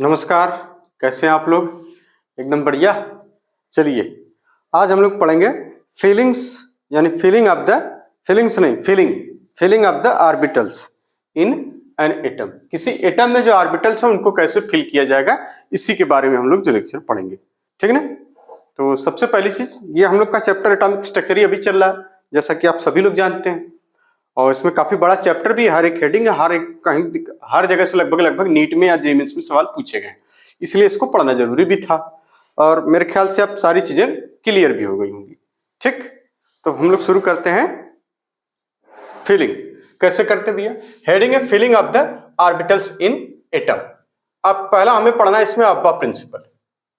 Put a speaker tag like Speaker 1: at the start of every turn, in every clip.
Speaker 1: नमस्कार, कैसे हैं आप लोग? एकदम बढ़िया। चलिए, आज हम लोग पढ़ेंगे फीलिंग्स, यानी filling of the orbitals in an atom. किसी एटम में जो ऑर्बिटल्स हैं उनको कैसे फील किया जाएगा, इसी के बारे में हम लोग जो लेक्चर पढ़ेंगे। ठीक है ना? तो सबसे पहली चीज, ये हम लोग का चैप्टर एटॉमिक स्ट्रक्चर ही अभी चल रहा है, जैसा कि आप सभी लोग जानते हैं। और इसमें काफी बड़ा चैप्टर भी है, हर एक हेडिंग है, हर जगह से लगभग नीट में या जेईई मेंस में सवाल पूछे गए, इसलिए इसको पढ़ना जरूरी भी था। और मेरे ख्याल से अब सारी चीजें क्लियर भी हो गई होंगी। ठीक, तो हम लोग शुरू करते हैं। फीलिंग कैसे करते भैया? हेडिंग है feeling of the orbitals in atom. अब पहला हमें पढ़ना है इसमें अब्बा प्रिंसिपल।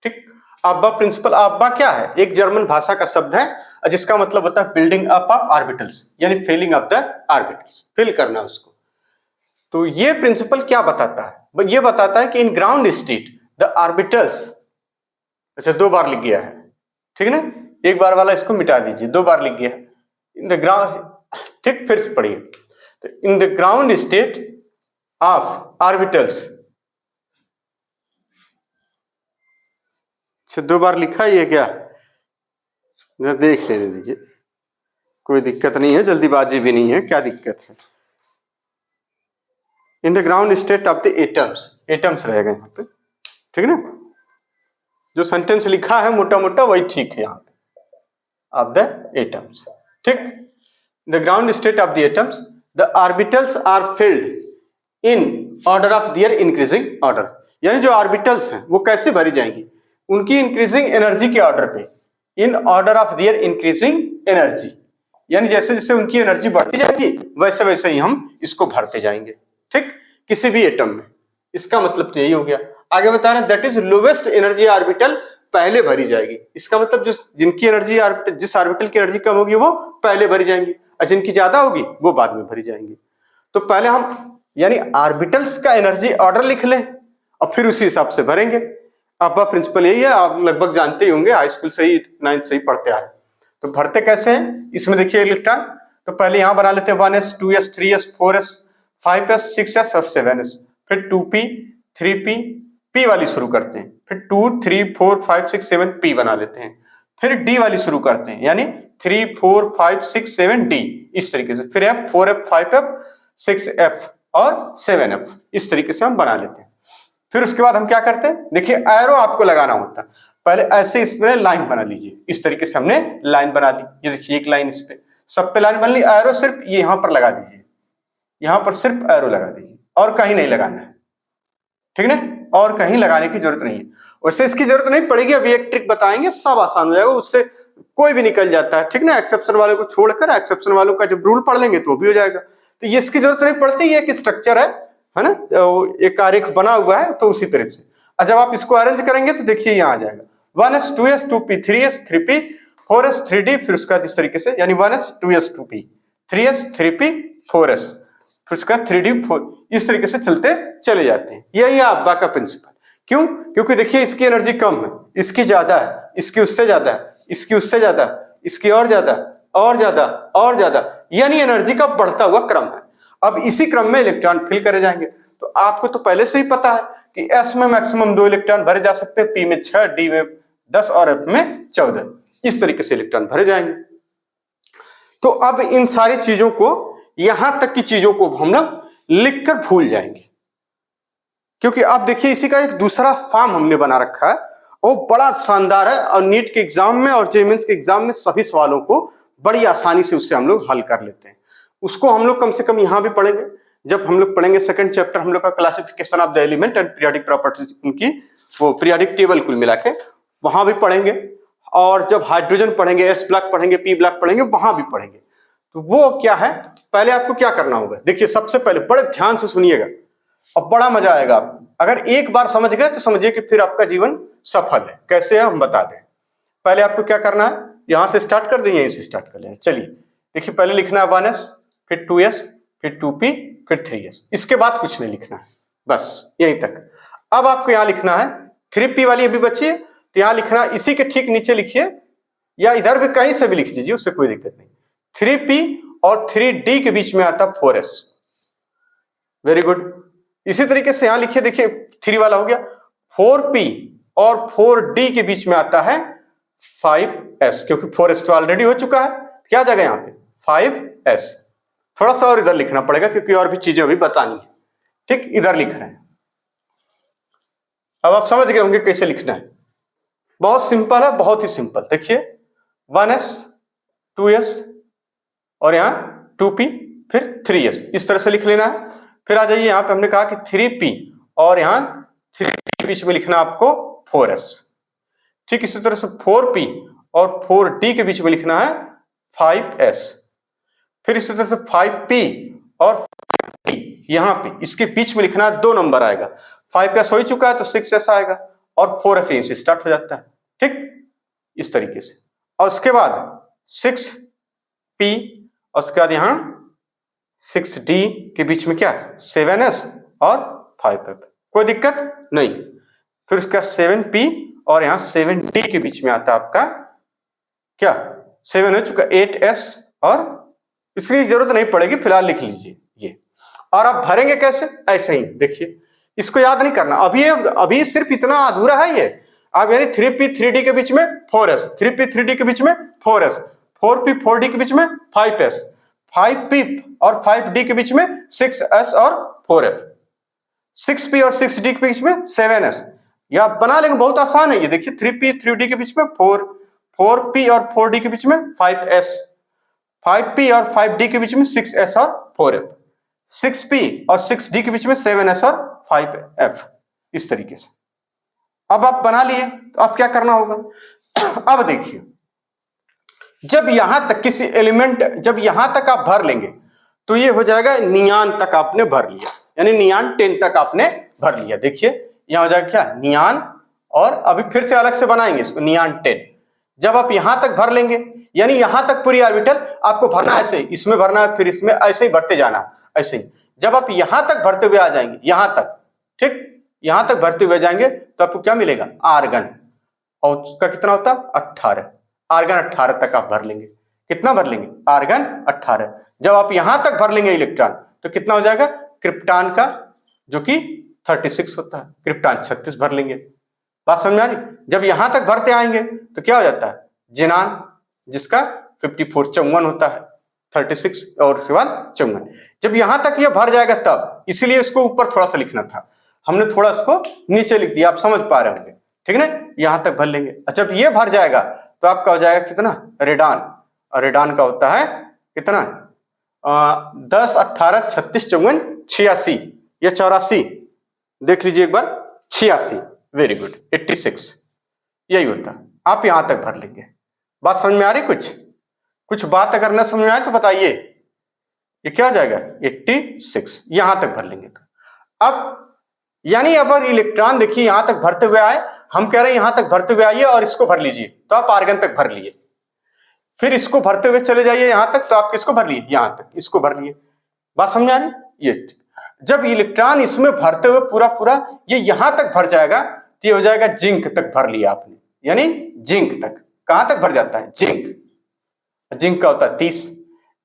Speaker 1: ठीक, अब्बा प्रिंसिपल। अब्बा क्या है? एक जर्मन भाषा का शब्द है जिसका मतलब होता है बिल्डिंग अप ऑफ ऑर्बिटल्स, यानी filling of the orbitals, fill करना उसको। तो ये प्रिंसिपल क्या बताता है? ये बताता है कि in ground state the orbitals, अच्छा 2 बार लिख गया है, ठीक है ना? एक बार वाला इसको मिटा दीजिए, 2 बार लिख गया है इन द ग्राउंड। ठीक, फिर से पढ़िए। तो in the ground state of orbitals, 2 बार लिखा है ये क्या? देख लेने दीजिए, कोई दिक्कत नहीं है, जल्दीबाजी भी नहीं है, क्या दिक्कत है? In the ground state of the atoms, atoms रहेगा यहाँ पे, ठीक है ना? जो सेंटेंस लिखा है मोटा मोटा वही ठीक है यहाँ पे, ऑफ द एटम्स। ठीक, the ground state of the atoms the orbitals are filled in order of their increasing order, यानी जो ऑर्बिटल्स हैं वो कैसे भरी जाएंगी? उनकी इंक्रीजिंग एनर्जी के ऑर्डर पे, इन order of their increasing energy, यानी जैसे जैसे उनकी एनर्जी बढ़ती जाएगी वैसे वैसे ही हम इसको भरते जाएंगे। ठीक, किसी भी एटम में। इसका मतलब तो यही हो गया। आगे बता रहे हैं that is lowest energy orbital पहले भरी जाएगी। इसका मतलब जिनकी एनर्जी ऑर्बिटल, जिस ऑर्बिटल की एनर्जी कम होगी वो पहले भरी जाएंगी, और जिनकी ज्यादा होगी वो बाद में भरी जाएंगी। तो पहले हम यानी ऑर्बिटल्स का एनर्जी ऑर्डर लिख लें और फिर उसी हिसाब से भरेंगे। अब्बा प्रिंसिपल यही है, आप लगभग जानते ही होंगे, हाई स्कूल से ही 9th से ही पढ़ते आ रहे। तो भरते कैसे हैं? इसमें देखिए इलेक्ट्रॉन, तो पहले यहां बना लेते हैं 1s 2s 3s 4s 5s 6s और 7s, फिर 2p 3p, p वाली शुरू करते हैं, फिर 2 3 4 5 6 7 p बना लेते हैं, फिर d वाली शुरू करते हैं, यानी 3 4 5 6 7 d, इस तरीके से, फिर f 4f 5f 6f और 7f, इस तरीके से हम बना लेते हैं। फिर उसके बाद हम क्या करते हैं? देखिए एरो आपको लगाना होता है, पहले ऐसे इसमें लाइन बना लीजिए, इस तरीके से हमने लाइन बना ली। ये देखिए एक लाइन, इस पे सब पे लाइन बन ली। एरो सिर्फ ये यहां पर लगा दीजिए, यहां पर सिर्फ एरो लगा दीजिए, और कहीं नहीं लगाना है, ठीक है ना? और कहीं लगाने की जरूरत नहीं है। वैसे इसकी जरूरत नहीं पड़ेगी, अभी एक ट्रिक बताएंगे, सब आसान हो जाएगा, उससे कोई भी निकल जाता है, ठीक ना? एक्सेप्शन वाले को छोड़कर एक्सेप्शन वालों का जब रूल पढ़ लेंगे तो भी हो जाएगा। तो ये इसकी जरूरत नहीं पड़ती, ये एक स्ट्रक्चर है ना? एक आरेख बना हुआ है, तो उसी तरह से जब आप इसको अरेंज करेंगे तो देखिए यहाँ आ जाएगा 1s 2s 2p 3s 3p 4s 3d, फिर उसका इस तरीके से, यानी 1s 2s 2p 3s 3p 4s, फिर उसका 3d 4, इस तरीके से चलते चले जाते हैं। यही है अब्बा का प्रिंसिपल। क्यों? क्योंकि देखिए इसकी एनर्जी कम है, इसकी ज्यादा है, इसकी उससे ज्यादा है, इसकी उससे ज्यादा है, इसकी और ज्यादा और ज्यादा और ज्यादा, यानी एनर्जी का बढ़ता हुआ क्रम है। अब इसी क्रम में इलेक्ट्रॉन फिल करे जाएंगे। तो आपको तो पहले से ही पता है कि s में मैक्सिमम 2 इलेक्ट्रॉन भरे जा सकते हैं, p में 6, d में 10 और f में 14, इस तरीके से इलेक्ट्रॉन भरे जाएंगे। तो अब इन सारी चीजों को, यहां तक की चीजों को हम लोग लिखकर भूल जाएंगे, क्योंकि अब देखिए इसी का एक दूसरा फॉर्म हमने बना रखा है, वो बड़ा शानदार है, और नीट के एग्जाम में और जेईई मेंस के एग्जाम में सभी सवालों को बड़ी आसानी से उससे हम लोग हल कर लेते हैं। उसको हम लोग कम से कम यहां भी पढ़ेंगे, जब हम लोग पढ़ेंगे सेकंड चैप्टर हम लोग का classification of the element and periodic properties, उनकी वो पीरियोडिक टेबल कुल मिला के वहां भी पढ़ेंगे। और जब हाइड्रोजन पढ़ेंगे, एस ब्लॉक पढ़ेंगे, पी ब्लॉक पढ़ेंगे, वहां भी पढ़ेंगे। तो वो क्या है, पहले आपको क्या करना होगा? देखिए सबसे पहले बड़े ध्यान से सुनिएगा और बड़ा मजा आएगा आपको। अगर एक बार समझ गए तो समझिए कि फिर आपका जीवन सफल है। कैसे है हम बता दें। पहले आपको क्या करना है, यहां से स्टार्ट कर दें, यहीं से स्टार्ट कर लें। चलिए देखिए, पहले लिखना है 1s, फिर 2s, फिर 2p, फिर 3s, इसके बाद कुछ नहीं लिखना है, बस यहीं तक। अब आपको यहां लिखना है 3p वाली अभी बची है, तो यहां लिखना, इसी के ठीक नीचे लिखिए, या इधर भी कहीं से भी लिख दीजिए, उससे कोई दिक्कत नहीं। 3p और 3d के बीच में आता 4s, वेरी गुड। इसी तरीके से यहां लिखिए, देखिए 3 वाला हो गया, 4p और 4d के बीच में आता है 5s, क्योंकि 4s तो ऑलरेडी हो चुका है, क्या आ जाएगा यहाँ पे 5s। थोड़ा सा और इधर लिखना पड़ेगा क्योंकि और भी चीजें अभी बतानी है। ठीक, इधर लिख रहे हैं। अब आप समझ गए होंगे कैसे लिखना है। बहुत सिंपल है, बहुत ही सिंपल। देखिए 1s 2s और यहाँ 2p फिर 3s, इस तरह से लिख लेना है। फिर आ जाइए यहाँ पे, हमने कहा कि 3p और यहाँ 3p के बीच में लिखना आपको 4s। ठीक इसी तरह से 4p और 4d के बीच में लिखना है 5s। फिर इसी तरह से 5p और 5d यहाँ पे इसके बीच में लिखना है 2 नंबर आएगा। 5s हो चुका है तो 6s आएगा और 4f यहीं से स्टार्ट हो जाता है। ठीक, इस तरीके से। और उसके बाद 6p और उसके बाद यहाँ 6d के बीच में क्या 7s और 5f, कोई दिक्कत नहीं। फिर उसका 7p और यहाँ 7d के बीच में आता है आपका क्या 7 हो चुका 8s, और इसकी जरूरत नहीं पड़ेगी, फिलहाल लिख लीजिए ये। और आप भरेंगे कैसे, ऐसे ही देखिए, इसको याद नहीं करना। अभी सिर्फ इतना अधूरा है ये। आप यानी 3p 3d के बीच में 4s, 3p 3d के बीच में 4s, 4p 4d के बीच में 5s, 5p और 5d के बीच में 6s और 4f, 6p और 6d के बीच में 7s। ये आप बना लेंगे, बहुत आसान है ये। देखिए 3p 3d के बीच में 4, 4p और 4d के बीच में 5s, 5p और 5d के बीच में 6s और 4f, 6p और 6d के बीच में 7s और 5f, इस तरीके से। अब आप बना लिए तो अब क्या करना होगा। अब देखिए, जब यहां तक किसी एलिमेंट, जब यहां तक आप भर लेंगे तो ये हो जाएगा नियान तक आपने भर लिया, यानी नियान 10 तक आपने भर लिया। देखिए यहां हो जाएगा क्या नियान, और अभी फिर से अलग से बनाएंगे इसको नियान 10। जब आप यहां तक भर लेंगे, यानी यहां तक पूरी ऑर्बिटल आपको भरना ऐसे ही, इसमें भरना है, फिर इसमें ऐसे ही भरते जाना, ऐसे ही। जब आप यहां तक भरते हुए आ जाएंगे, यहां तक, ठीक, यहां तक भरते हुए जाएंगे तो आपको क्या मिलेगा आर्गन, और उसका कितना होता है 18, आर्गन 18 तक आप भर लेंगे। कितना भर लेंगे आर्गन 18। जब आप यहां तक भर लेंगे इलेक्ट्रॉन तो कितना हो जाएगा क्रिप्टॉन का, जो कि 36 होता है, क्रिप्टॉन 36 भर लेंगे। बात समझ आ रही। जब यहां तक भरते आएंगे तो क्या हो जाता है जेनान, जिसका 54 54 होता है, 36 और उसके बाद 54। जब यहां तक ये भर जाएगा तब, इसीलिए इसको ऊपर थोड़ा सा लिखना था, हमने थोड़ा इसको नीचे लिख दिया, आप समझ पा रहे होंगे, ठीक है ना। यहां तक भर लेंगे, जब ये भर जाएगा तो आपका हो जाएगा कितना रेडान, और रेडान का होता है कितना 10 18 36 54 86 या 84, देख लीजिए एक बार 86, वेरी गुड 86, यही होता है। आप यहां तक भर लेंगे। बात समझ में आ रही, कुछ बात अगर न समझ में आए तो बताइए। ये क्या हो जाएगा 86, यहां तक भर लेंगे। अब यानी अगर इलेक्ट्रॉन देखिए यहां तक भरते हुए आए, हम कह रहे हैं यहां तक भरते हुए आइए और इसको भर लीजिए, तो आप आर्गन तक भर लिए। फिर इसको भरते हुए चले जाइए यहां तक, तो आप किसको भर लिए यहां तक, इसको भर लिए। बात समझ आ रही ये। जब इलेक्ट्रॉन इसमें भरते हुए पूरा पूरा ये यहां तक भर जाएगा तो ये हो जाएगा जिंक तक भर लिया आपने, यानी जिंक तक। कहां तक भर जाता है जिंक, जिंक का होता है 30।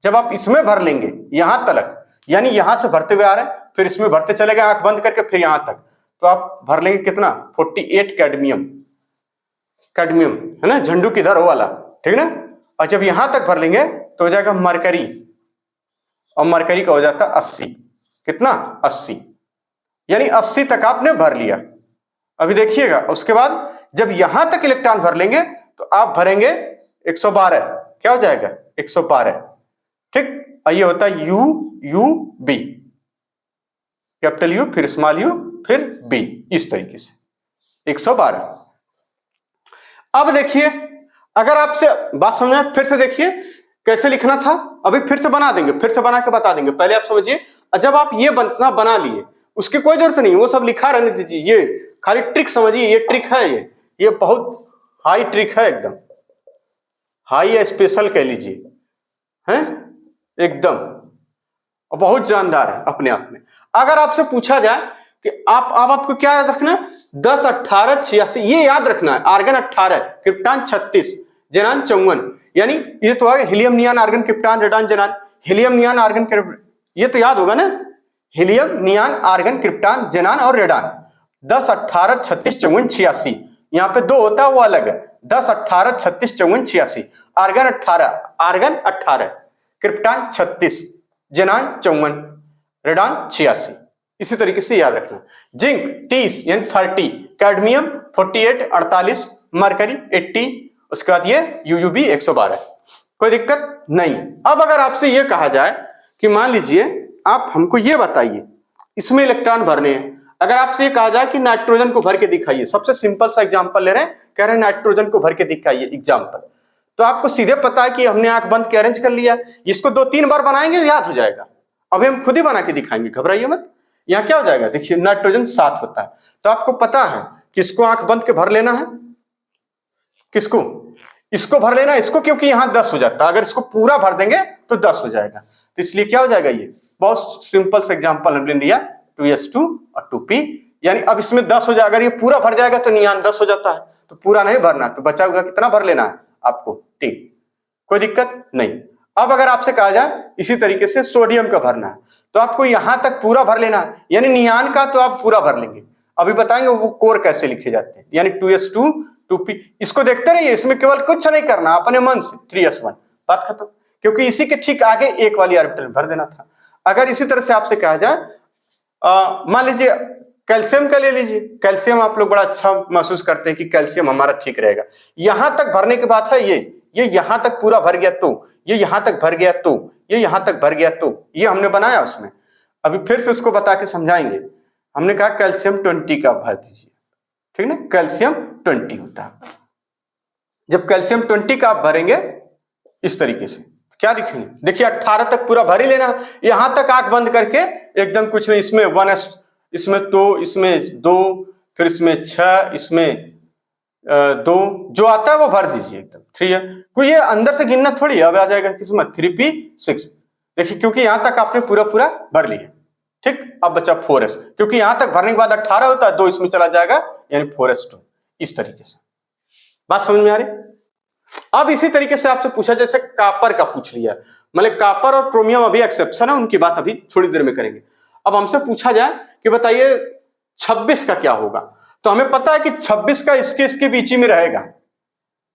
Speaker 1: जब आप इसमें भर लेंगे यहां तक, यानी यहां से भरते हुए आ रहे हैं, फिर इसमें भरते चले गए आंख बंद करके, फिर यहां तक, तो आप भर लेंगे कितना 48 कैडमियम, कैडमियम है ना, झंडू किधर हो वाला, ठीक ना। और जब यहां तक भर लेंगे तो हो जाएगा मरकरी, और मरकरी का हो जाता है 80, कितना 80, यानी 80 तक आपने भर लिया। अभी देखिएगा उसके बाद जब यहां तक इलेक्ट्रॉन भर लेंगे तो आप भरेंगे 112, क्या हो जाएगा 112, ठीक। और ये होता है U U B, capital U फिर स्मॉल यू फिर बी, इस तरीके से 112। अब देखिए अगर आपसे बात समझ, फिर से देखिए कैसे लिखना था, अभी फिर से बना देंगे, फिर से बना के बता देंगे। पहले आप समझिए, जब आप ये बना लिए उसकी कोई जरूरत नहीं, वो सब लिखा रहने दीजिए, ये खाली ट्रिक समझिए, ये ट्रिक है, ये बहुत हाई ट्रिक है, एकदम हाई या स्पेशल कह लीजिए, हैं एकदम, और बहुत जानदार है अपने आप में। अगर आपसे पूछा जाए कि आपको क्या याद रखना है 10 18 86, ये याद रखना है, आर्गन 18, क्रिप्टॉन 36, जेनान 54, यानी ये तो है helium नियान argon krypton radon जेनान, helium नियान argon ये तो याद होगा ना, हीलियम नियान आर्गन क्रिप्टॉन जेनान और रेडान। 10, 18, 36, 54, 86। यहाँ पे 2 होता है वो अलग है। 10, 18, 36, 54, 86। Argon 18, krypton 36, जेनान 54, radon 86। इसी तरीके से याद रखना। जिंक 30 यानी 30, कैडमियम 48, 48, मरकरी 80, उसके बाद ये यूयूबी 112। कोई दिक्कत नहीं। अब अगर आपसे ये कहा जाए कि मान लीजिए आप हमको ये बताइए इसमें इलेक्ट्रॉन भरने हैं, अगर आपसे ये कहा जाए कि नाइट्रोजन को भर के दिखाइए, सबसे सिंपल सा एग्जांपल ले रहे हैं, कह रहे हैं नाइट्रोजन को भर के दिखाइए एग्जांपल, तो आपको सीधे पता है कि हमने आंख बंद के अरेंज कर लिया, इसको 2-3 बार बनाएंगे याद हो जाएगा। अभी हम खुद ही बना के दिखाएंगे, घबराइए मत। यहाँ क्या हो जाएगा, देखिए नाइट्रोजन 7 होता है, तो आपको पता है कि इसको आंख बंद के भर लेना है, किसको, इसको भर लेना, इसको, क्योंकि यहां 10 हो जाता है, अगर इसको पूरा भर देंगे तो 10 हो जाएगा, तो इसलिए क्या हो जाएगा, ये बहुत सिंपल से एग्जांपल हमने लिया 2s2 और 2p, यानी अब इसमें 10 हो जाएगा, अगर ये पूरा भर जाएगा तो नियान 10 हो जाता है, तो पूरा नहीं भरना, तो बचा हुआ कितना भर लेना है आपको 3, कोई दिक्कत नहीं। अब अगर आपसे कहा जाए इसी तरीके से सोडियम का भरना है, तो आपको यहां तक पूरा भर लेना है, यानी नियान का तो आप पूरा भर लेंगे, अभी बताएंगे वो कोर कैसे लिखे जाते हैं, यानी 2s2 2p, इसको देखते रहिए, इसमें केवल कुछ नहीं करना, अपने मन से 3s1, बात खत्म, क्योंकि इसी के ठीक आगे एक वाली ऑर्बिटल भर देना था। अगर इसी तरह से आपसे कहा जाए, मान लीजिए कैल्शियम का ले लीजिए, कैल्शियम आप लोग बड़ा अच्छा महसूस करते हैं कि कैल्शियम हमारा ठीक रहेगा, यहां तक भरने के बाद है ये यहां तक पूरा भर गया, तो ये यहां तक भर गया, तो ये यहां तक भर गया, तो ये हमने बनाया उसमें, अभी फिर से उसको बता के समझाएंगे। हमने कहा कैल्शियम 20 का भर दीजिए, ठीक ना, कैल्शियम 20 होता है। जब कैल्शियम 20 का आप भरेंगे इस तरीके से, क्या लिखेंगे, देखिए 18 तक पूरा भर ही लेना, यहां तक आंख बंद करके एकदम कुछ नहीं, इसमें 1s, इसमें 2, इसमें 2, फिर इसमें 6, इसमें 2, जो आता है वो भर दीजिए एकदम 3 है, कोई ये अंदर से गिनना थोड़ी, अब आ जाएगा किसमें 3p6, देखिए क्योंकि यहां तक आपने पूरा पूरा भर लिया, ठीक। अब बचा 4s, क्योंकि यहां तक भरने के बाद 18 होता है, 2 इसमें चला जाएगा, यानी 4s2, इस तरीके से, बात समझ में आ रही। अब इसी तरीके से आपसे पूछा, जैसे कॉपर का पूछ लिया, मतलब कॉपर और क्रोमियम अभी एक्सेप्शन है, उनकी बात अभी थोड़ी देर में करेंगे। अब हमसे पूछा जाए कि बताइए 26 का क्या होगा, तो हमें पता है कि 26 का इसके बीच ही में रहेगा,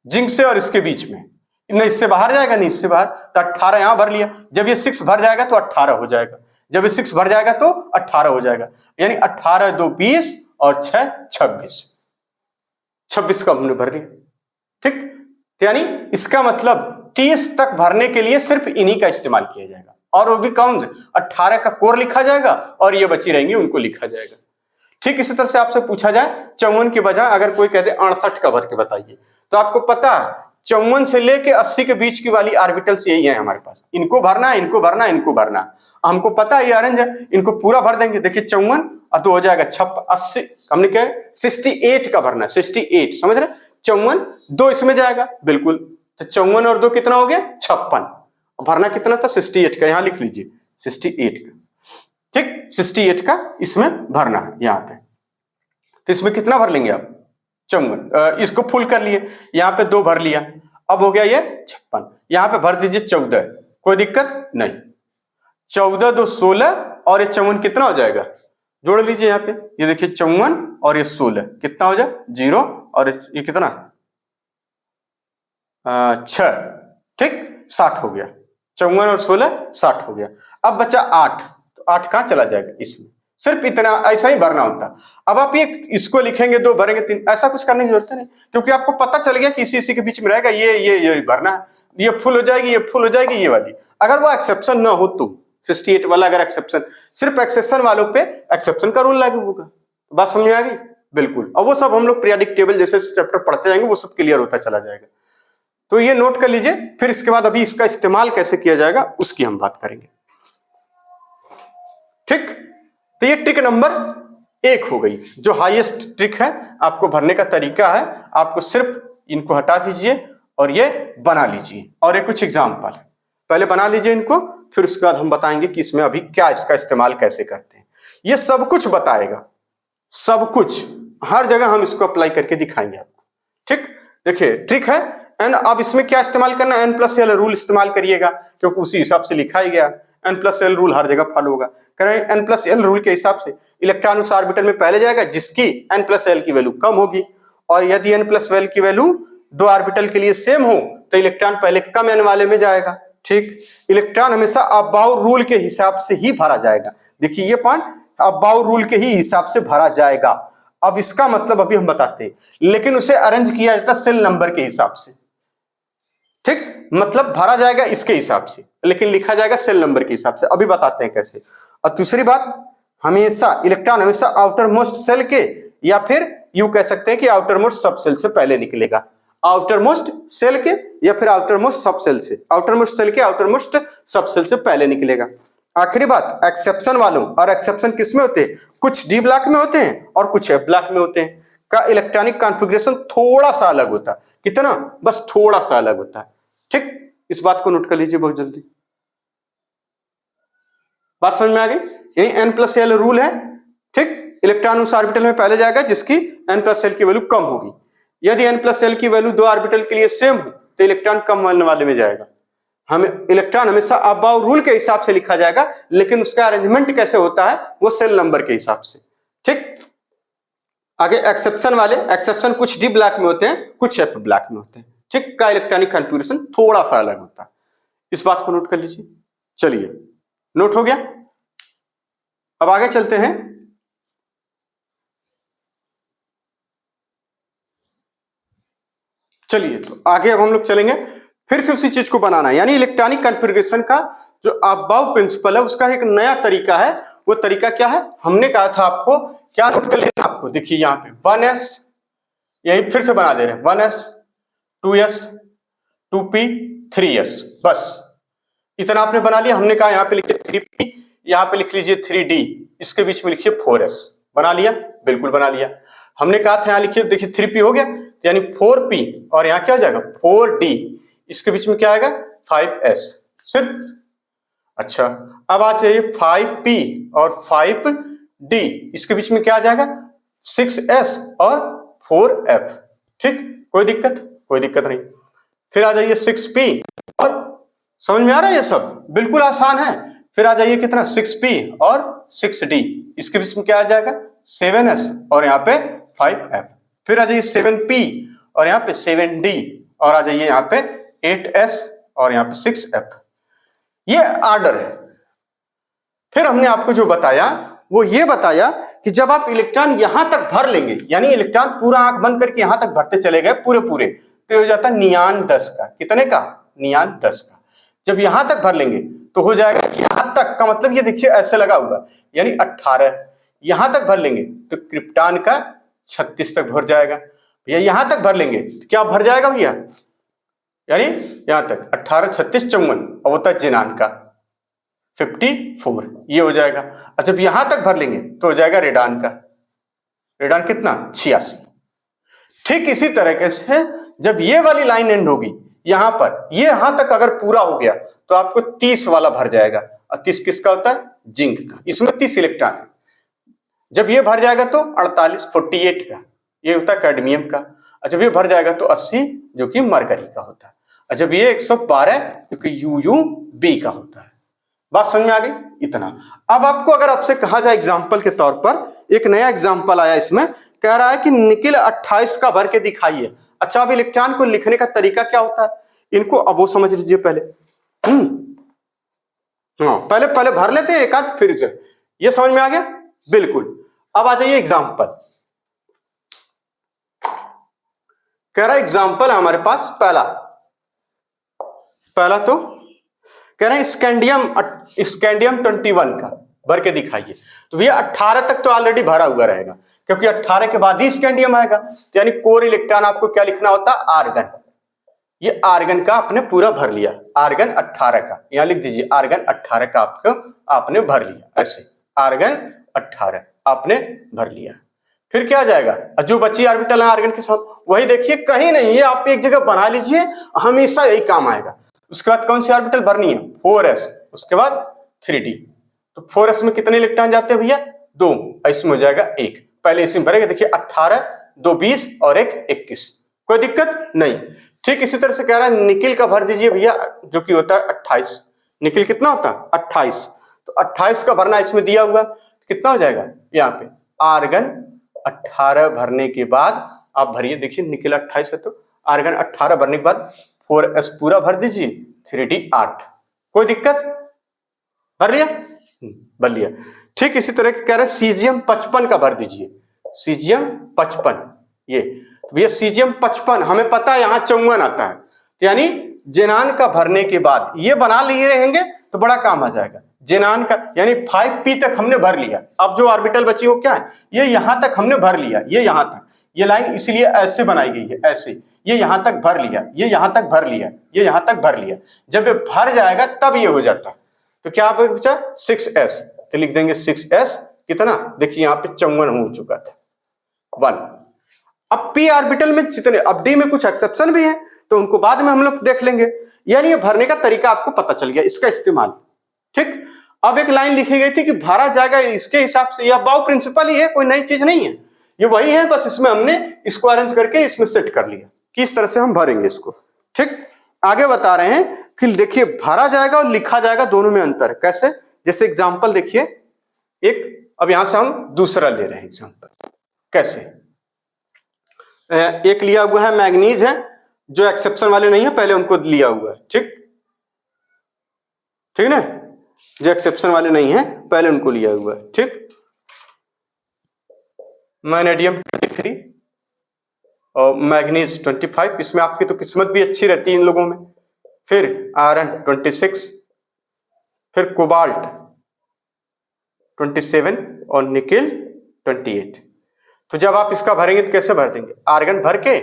Speaker 1: जिंक से और इसके बीच में, नहीं इससे बाहर जाएगा, नहीं इससे बाहर, तो 18 यहां भर लिया, जब ये 6 भर जाएगा तो 18 हो जाएगा, जब ये 6 भर जाएगा तो 18 हो जाएगा, यानी 18 2 20 और 6 26, 26 का हमने भर लिया, ठीक। यानी इसका मतलब 30 तक भरने के लिए सिर्फ इन्हीं का इस्तेमाल किया जाएगा, और वो भी कौन, 18 का कोर लिखा जाएगा और ये बची रहेंगी उनको लिखा जाएगा, ठीक। इसी तरह से आपसे पूछा जाए 54 की बजाय अगर कोई कहते 68 का भर के बताइए, तो आपको पता है 54 से लेके 80 के बीच की वाली ऑर्बिटल्स यही है हमारे पास, इनको भरना है, इनको भरना है, इनको भरना है, हमको पता है ये अरेंज है, इनको पूरा भर देंगे, देखिए 54 और 2 हो जाएगा 80, हमने क्या 68 का भरना है, 68, समझ रहे, 54 2 इसमें जाएगा, बिल्कुल, तो 54 और 2 कितना हो गया 56, भरना कितना था 68 का, यहां लिख लीजिए 68 का, ठीक, 68 का इसमें भरना है यहाँ पे, तो इसमें कितना भर लेंगे आप 54, इसको फुल कर लिए, यहाँ पे 2 भर लिया, अब हो गया ये 56, यहाँ पे भर दीजिए 14, कोई दिक्कत नहीं, 14 2 16 और ये 54 कितना हो जाएगा, जोड़ लीजिए यहाँ पे, ये देखिए 54 और ये 16 कितना हो जाए 0, और ये कितना 6, ठीक, 60 हो गया, 54 और 16 60 हो गया। अब बचा 8, तो 8 कहां चला जाएगा, इसमें, सिर्फ इतना, ऐसा ही भरना होता। अब आप ये इसको लिखेंगे 2 भरेंगे 3, ऐसा कुछ करने की जरूरत नहीं, क्योंकि आपको पता चल गया कि इसी के बीच में रहेगा, ये भरना है, ये फुल हो जाएगी, ये फुल हो जाएगी, ये वाली, अगर वो एक्सेप्शन ना हो तो 68 वाला अगर एक्सेप्शन, सिर्फ एक्सेप्शन वालों पे एक्सेप्शन का रूल लागू होगा, बात समझ में आ गई, बिल्कुल। अब वो सब हम लोग पीरियोडिक टेबल जैसे चैप्टर पढ़ते जाएंगे वो सब क्लियर होता चला जाएगा, तो ये नोट कर लीजिए, फिर इसके बाद अभी इसका इस्तेमाल कैसे किया जाएगा उसकी हम बात करेंगे, ठीक। तो ये ट्रिक नंबर 1 हो गई, जो हाईएस्ट ट्रिक है, आपको भरने का तरीका है, आपको सिर्फ इनको हटा दीजिए और ये बना लीजिए, और ये कुछ एग्जाम्पल है, पहले बना लीजिए इनको, फिर उसके बाद हम बताएंगे कि इसमें अभी क्या इसका इस्तेमाल कैसे करते हैं, ये सब कुछ बताएगा, सब कुछ, हर जगह हम इसको अप्लाई करके दिखाएंगे आपको, ठीक। देखिए ट्रिक है एन, अब इसमें क्या इस्तेमाल करना, n+l रूल इस्तेमाल करिएगा, क्योंकि उसी हिसाब से लिखा ही गया, n+l रूल हर जगह फॉलो होगा। कह रहे हैं n+l रूल के हिसाब से इलेक्ट्रॉन उस ऑर्बिटल में पहले जाएगा जिसकी n+l की वैल्यू कम होगी, और यदि n+l की वैल्यू दो ऑर्बिटल के लिए सेम हो तो इलेक्ट्रॉन पहले कम n वाले में जाएगा। ठीक, इलेक्ट्रॉन हमेशा अबाउ रूल के हिसाब से ही भरा जाएगा। देखिए ये पॉइंट, अबाउ रूल के ही हिसाब से भरा जाएगा। अब इसका मतलब अभी हम बताते हैं, लेकिन उसे अरेंज किया जाता सेल नंबर के हिसाब से। ठीक, मतलब भरा जाएगा इसके हिसाब से, लेकिन लिखा जाएगा सेल नंबर के हिसाब से। अभी बताते हैं कैसे। और दूसरी बात, हमेशा इलेक्ट्रॉन हमेशा आउटर मोस्ट सेल के, या फिर यूं कह सकते हैं कि आउटर मोस्ट सब सेल से पहले निकलेगा। आउटर मोस्ट सेल के या फिर आउटर मोस्ट सब सेल से, आउटर मोस्ट सेल के आउटर मोस्ट सब सेल से पहले निकलेगा। आखिरी बात, एक्सेप्शन वालों, और एक्सेप्शन किस में होते हैं, कुछ डी ब्लॉक में होते हैं और कुछ एफ ब्लॉक में होते हैं, का इलेक्ट्रॉनिक कॉन्फ़िगरेशन थोड़ा सा अलग होता है। कितना, बस थोड़ा सा अलग होता है। ठीक, इस बात को नोट कर लीजिए बहुत जल्दी। बात समझ में आ गई? यानी n+l रूल है। ठीक, इलेक्ट्रॉन उस ऑर्बिटल में पहले जाएगा जिसकी n+l की वैल्यू कम होगी। यदि n+l की वैल्यू दो ऑर्बिटल के लिए सेम हो तो इलेक्ट्रॉन कम बनने वाले में जाएगा। हमें इलेक्ट्रॉन हमेशा अबाउ रूल के हिसाब से लिखा जाएगा, लेकिन उसका अरेंजमेंट कैसे होता है वो सेल नंबर के हिसाब से। ठीक, आगे एक्सेप्शन वाले, एक्सेप्शन कुछ डी ब्लॉक में होते हैं, कुछ एफ ब्लॉक में होते हैं। ठीक, का इलेक्ट्रॉनिक कॉन्फ़िगरेशन थोड़ा सा अलग होता है। इस बात को नोट कर लीजिए। चलिए, नोट हो गया। अब आगे चलते हैं। चलिए, तो आगे अब हम लोग चलेंगे, फिर से उसी चीज को बनाना है, यानी इलेक्ट्रॉनिक कॉन्फ़िगरेशन का जो अबाउ प्रिंसिपल है उसका एक नया तरीका है। वो तरीका क्या है, हमने कहा था आपको, क्या नोट कर लेना आपको। देखिए यहाँ पे 1s, यही फिर से बना दे रहे हैं, 1s 2s 2p 3s, बस इतना आपने बना लिया। हमने कहा यहाँ पे लिखिए 3p, यहाँ पे लिख लीजिए 3d, इसके बीच में लिखिए 4s। बना लिया, बिल्कुल बना लिया। हमने कहा था यहाँ लिखिए, देखिए 3p हो गया, यानी 4p, और यहाँ क्या हो जाएगा 4d, इसके बीच में क्या आएगा 5s सिर्फ। अच्छा, अब आ जाइए 5p और 5d, इसके बीच में क्या आ जाएगा 6s और 4f। ठीक, कोई दिक्कत नहीं। फिर आ जाइए 6p, और समझ में आ रहा है ये सब, बिल्कुल आसान है। फिर आ जाइए कितना 6p और 6d, इसके बीच में क्या आ जाएगा 7s और यहाँ पे 5f। फिर आ जाइए 7p और यहाँ पे 7d, और आ जाइए यहाँ पे 8s और यहाँ पे 6f। ये ऑर्डर है। फिर हमने आपको जो बताया वो ये बताया कि जब आप इलेक्ट्रॉन यहां तक भर लेंगे, यानी इलेक्ट्रॉन पूरा आंख बंद करके यहां तक भरते चले गए पूरे, तो हो जाता नियान 10 का। कितने का, नियान 10 का। जब यहां तक भर लेंगे तो हो जाएगा, यहां तक का मतलब ये देखिए ऐसे लगा हुआ, यानी 18। यहां तक भर लेंगे तो क्रिप्टॉन का 36 तक भर जाएगा भैया। यहां तक भर लेंगे तो क्या भर जाएगा भैया, यानी यहां तक 18 36 54, और होता है जिनान का 54, ये हो जाएगा। और जब यहां तक भर लेंगे तो हो जाएगा रेडान का, रेडान कितना 86। ठीक इसी तरीके से जब ये वाली लाइन एंड होगी यहां पर, ये यहां तक अगर पूरा हो गया तो आपको 30 वाला भर जाएगा। और 30 किसका होता है, जिंक का, इसमें 30 इलेक्ट्रॉन है। जब ये भर जाएगा तो 48 का, ये होता है कैडमियम का। और जब ये भर जाएगा तो 80 जो कि मरकरी का होता है। और जब ये 112 जो कि UUB का होता है। बात समझ में आ गई, इतना। अब आपको अगर आपसे कहा जाए एग्जाम्पल के तौर पर, एक नया एग्जाम्पल आया इसमें, कह रहा है कि निकिल 28 का भर के दिखाइए। अच्छा, अब इलेक्ट्रॉन को लिखने का तरीका क्या होता है, इनको अब वो समझ लीजिए पहले। हाँ, पहले भर लेते हैं एक आध, फिर से ये समझ में आ गया, बिल्कुल। अब आ जाइए एग्जाम्पल। कह रहा है एग्जाम्पल है हमारे पास पहला तो कह रहे हैं स्कैंडियम 21 का भर के दिखाइए। तो भैया 18 तक तो ऑलरेडी भरा हुआ रहेगा, क्योंकि 18 के बाद ही स्कैंडियम आएगा। तो यानी कोर इलेक्ट्रॉन आपको क्या लिखना होता है, आर्गन। ये आर्गन का आपने पूरा भर लिया, आर्गन 18 का, यहां लिख दीजिए आर्गन 18 का आपने भर लिया, ऐसे आर्गन 18 आपने भर लिया। फिर क्या आ जाएगा, जो बची ऑर्बिटल है आर्गन के साथ, वही देखिए कहीं नहीं, ये आप एक जगह बना लीजिए, हमेशा यही काम आएगा। उसके बाद कौन सी ऑर्बिटल भरनी है, 4s, उसके बाद 3d। तो 4s में कितने इलेक्ट्रॉन जाते हैं भैया, 2, इसमें हो जाएगा 1। पहले इसमें भरेगा, देखिए 18 2 20 और 1 21, कोई दिक्कत नहीं। ठीक इसी तरह से कह रहा है निकिल का भर दीजिए भैया, जो कि होता है 28। निकल कितना होता है 28, तो 28 का भरना इसमें दिया हुआ, कितना हो जाएगा यहाँ पे आर्गन 18 भरने के बाद आप भरिए, देखिए निकल 28 है तो आर्गन 18 भरने के बाद 4s पूरा भर दीजिए, 3d 8, कोई दिक्कत, भर लिया, भर लिया। ठीक इसी तरह कह रहे हैं सीजियम 55 का भर दीजिए, सीजियम 55, ये भैया सीजियम 55 हमें पता है यहाँ 54 आता है, तो यानी जेनान का भरने के बाद ये बना लिए रहेंगे तो बड़ा काम आ जाएगा। जेनान का यानी 5p तक हमने भर लिया, अब जो ऑर्बिटल बची वो क्या है, ये यहां तक हमने भर लिया, ये यहां तक, ये लाइन इसीलिए ऐसे बनाई गई है, ऐसे ये यहां तक भर लिया, ये यहां तक भर लिया, ये यहां तक भर लिया, जब ये भर जाएगा तब ये हो जाता है। तो क्या आप बचा 6s, तो लिख देंगे 6s कितना, देखिए यहाँ पे 54 हो चुका था 1। अब p ऑर्बिटल में जितने, अब d में कुछ एक्सेप्शन भी है तो उनको बाद में हम लोग देख लेंगे। यानी ये भरने का तरीका आपको पता चल गया, इसका इस्तेमाल। ठीक, अब एक लाइन लिखी गई थी कि भरा जाएगा इसके हिसाब से, यह बाउ प्रिंसिपल ही है, कोई नई चीज नहीं है, ये वही है, बस इसमें हमने इसको अरेंज करके इसमें सेट कर लिया कि इस तरह से हम भरेंगे इसको। ठीक, आगे बता रहे हैं कि देखिए भरा जाएगा और लिखा जाएगा दोनों में अंतर है, कैसे, जैसे एग्जांपल देखिए एक, अब यहां से हम दूसरा ले रहे हैं एग्जांपल, कैसे, एक लिया हुआ है मैग्नीज है, जो एक्सेप्शन वाले नहीं है पहले उनको लिया हुआ है, ठीक ठीक ना, जो एक्सेप्शन वाले नहीं है पहले उनको लिया हुआ है। ठीक, मैग्नीडियम 23 और मैग्नीज 25, इसमें आपकी तो किस्मत भी अच्छी रहती है इन लोगों में। फिर आयरन 26, फिर कोबाल्ट 27 और निकेल 28। तो जब आप इसका भरेंगे तो कैसे भर देंगे, आर्गन भर के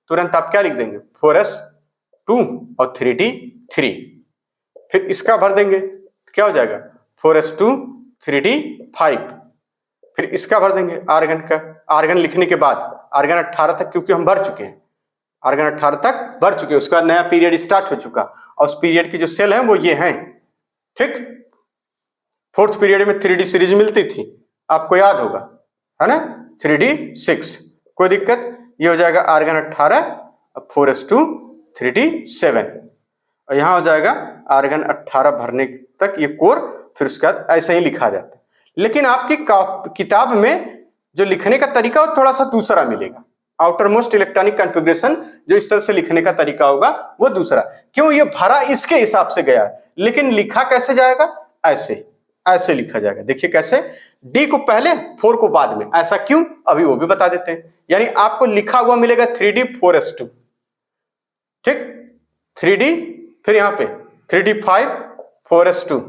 Speaker 1: तुरंत आप क्या लिख देंगे 4s2 और 3d 3, फिर इसका भर देंगे क्या हो जाएगा 4s2 3d 5, फिर इसका भर देंगे आर्गन का, आर्गन लिखने के बाद आर्गन 18 तक, क्योंकि हम भर चुके हैं, आर्गन 18 तक भर चुके हैं, उसका नया पीरियड स्टार्ट हो चुका और उस पीरियड की जो सेल है वो ये हैं। ठीक, फोर्थ पीरियड में 3d सीरीज मिलती थी, आपको याद होगा है ना, 3d 6, कोई दिक्कत, ये हो जाएगा आर्गन 18 4s2 3d 7, और यहां हो जाएगा आर्गन 18 भरने तक ये कोर, फिर उसके बाद ऐसा ही लिखा जाता है। लेकिन आपकी किताब में जो लिखने का तरीका वो थोड़ा सा दूसरा मिलेगा, आउटर मोस्ट इलेक्ट्रॉनिक कॉन्फ़िगरेशन जो इस तरह से लिखने का तरीका होगा वो दूसरा, क्यों, ये भरा इसके हिसाब से गया है, लेकिन लिखा कैसे जाएगा, ऐसे ऐसे लिखा जाएगा। देखिए कैसे, डी को पहले 4 को बाद में, ऐसा क्यों अभी वो भी बता देते हैं। यानी आपको लिखा हुआ मिलेगा 3d 4s2, ठीक, 3d, फिर यहां पे 3d 5 4s2,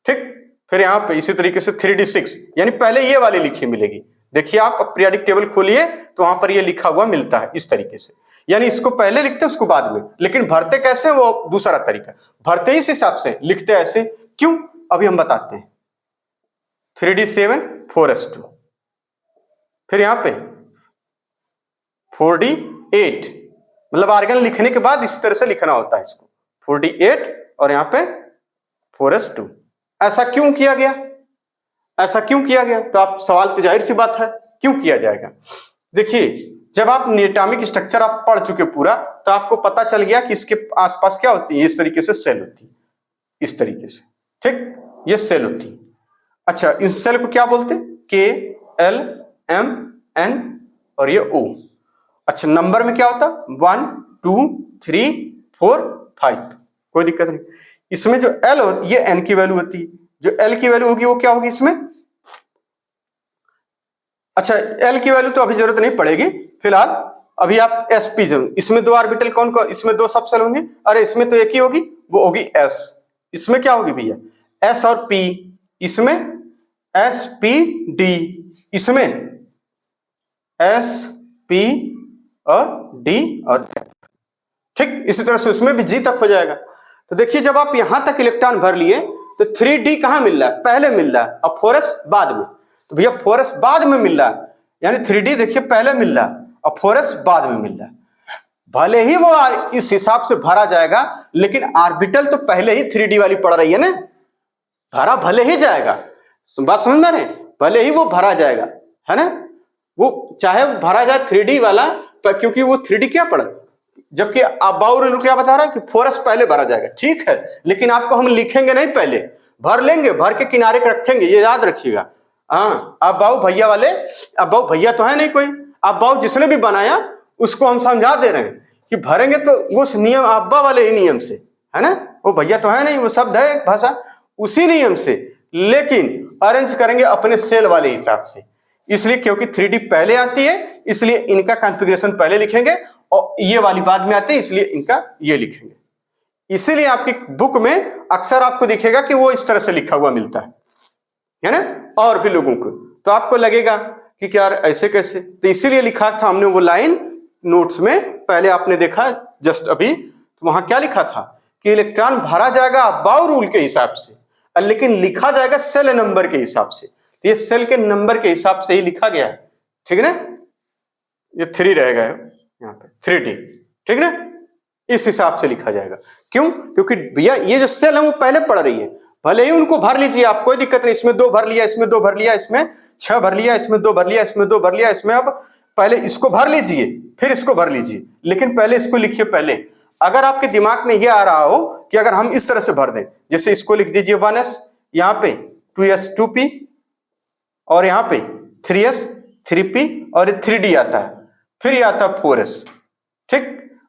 Speaker 1: ठीक, फिर यहां पे इसी तरीके से 3d 6, यानी पहले ये वाली लिखी मिलेगी। देखिए आप पीरियोडिक टेबल खोलिए तो वहां पर ये लिखा हुआ मिलता है इस तरीके से, यानी इसको पहले लिखते उसको बाद में, लेकिन भरते कैसे वो दूसरा तरीका, भरते इस हिसाब से, लिखते ऐसे क्यों अभी हम बताते हैं। 3d 7 4s2, फिर यहां पे 4d 8, मतलब आर्गन लिखने के बाद इस तरह से लिखना होता है इसको, 4d 8 और यहां पे 4s2। ऐसा क्यों किया गया, ऐसा क्यों किया गया, तो आप सवाल तो जाहिर सी बात है क्यों किया जाएगा। देखिए जब आप एटॉमिक स्ट्रक्चर आप पढ़ चुके पूरा, तो आपको पता चल गया कि इसके आसपास क्या होती है, इस तरीके से सेल होती है, इस तरीके से, ठीक, ये सेल होती है। अच्छा, इस सेल को क्या बोलते हैं, K L M N और ये O। अच्छा, नंबर में क्या होता, 1 2 3 4 5, कोई दिक्कत नहीं। इसमें जो L होती है, ये N की वैल्यू होती है, जो L की वैल्यू होगी वो क्या होगी इसमें। अच्छा, L की वैल्यू तो अभी जरूरत नहीं पड़ेगी फिलहाल, अभी आप sp जरूर, इसमें 2 ऑर्बिटल कौन कौन, इसमें 2 सब सेल होंगे, अरे इसमें तो एक ही होगी, वो होगी s, इसमें क्या होगी भैया s और p, इसमें s p d, इसमें s p और d और, ठीक, इसी तरह से उसमें भी g तक हो जाएगा। तो देखिए जब आप यहां तक इलेक्ट्रॉन भर लिए तो 3d कहां मिल रहा है, पहले मिल रहा है, और 4s बाद में, तो भैया 4s बाद में मिल रहा है, यानी 3d देखिए पहले मिल रहा है और 4s बाद में मिल रहा है। भले ही वो इस हिसाब से भरा जाएगा, लेकिन ऑर्बिटल तो पहले ही 3d वाली पड़ रही है ना, भरा भले ही जाएगा, बात समझ में रहे, भले ही वो भरा जाएगा, है ना, वो चाहे भरा जाए 3d वाला, क्योंकि वो 3d क्या पड़ा, जबकि अबाउ रूल क्या बता रहा है कि 4s पहले भरा जाएगा, ठीक है, लेकिन आपको हम लिखेंगे नहीं, पहले भर लेंगे, भर के किनारे रखेंगे, ये याद रखिएगा। हाँ, अबाउ भैया वाले, अबाउ भैया तो है नहीं कोई, अबाउ जिसने भी बनाया उसको हम समझा दे रहे हैं कि भरेंगे तो वो नियम अब्बा वाले ही नियम से, है ना, वो भैया तो है नहीं, वो शब्द है एक भाषा, उसी नियम से, लेकिन अरेंज करेंगे अपने सेल वाले हिसाब से। इसलिए क्योंकि 3D पहले आती है इसलिए इनका कॉन्फ़िगरेशन पहले लिखेंगे, और ये वाली बाद में आती है इसलिए इनका ये लिखेंगे। इसीलिए आपकी बुक में अक्सर आपको दिखेगा कि वो इस तरह से लिखा हुआ मिलता है ना, और भी लोगों को तो आपको लगेगा कि क्या ऐसे कैसे, तो इसीलिए लिखा था हमने वो लाइन नोट्स में। पहले आपने देखा जस्ट अभी, तो वहां क्या लिखा था कि इलेक्ट्रॉन भरा जाएगा अबाउ रूल के हिसाब से, लेकिन लिखा जाएगा सेल नंबर के हिसाब से। तो ये सेल के नंबर के हिसाब से ही लिखा गया है, ठीक है ना, ये 3 रहेगा यहाँ पे 3D, ठीक है ना, इस हिसाब से लिखा जाएगा। क्यों? क्योंकि भैया ये जो सेल है वो पहले पड़ रही है, भले ही उनको भर लीजिए आप, कोई दिक्कत नहीं, इसमें 2 भर लिया, इसमें 2 भर लिया, इसमें 6 भर लिया, इसमें 2 भर लिया, इसमें 2 भर लिया, इसमें, अब पहले इसको भर लीजिए फिर इसको भर लीजिए, लेकिन पहले इसको लिखिए पहले। अगर आपके दिमाग में यह आ रहा हो कि अगर हम इस तरह से भर दें, जैसे इसको लिख दीजिए 1s, यहाँ पे 2s 2p, और यहाँ पे 3s 3p, और 3d आता है, फिर ये आता है 4s, ठीक,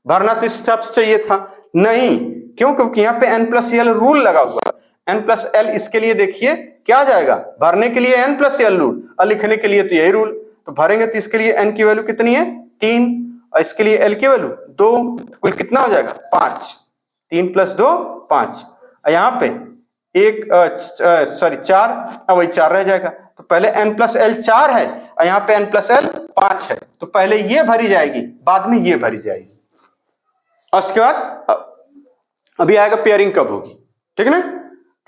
Speaker 1: भरना तो इस हिसाब से चाहिए था, नहीं, क्यों? क्योंकि यहाँ पे n+l रूल लगा हुआ, n+l, इसके लिए देखिए क्या आ जाएगा, भरने के लिए n+l रूल और लिखने के लिए तो यही रूल, तो भरेंगे तो इसके लिए n की वैल्यू कितनी है 3, और इसके लिए l की वैल्यू 2, कुल कितना हो जाएगा 5, 3 + 2 5, और यहाँ पे 4, वही 4 रह जाएगा, तो पहले n+l 4 है और यहाँ पे n+l 5 है, तो पहले ये भरी जाएगी बाद में ये भरी जाएगी, और उसके बाद अभी आएगा पेयरिंग कब होगी, ठीक है ना।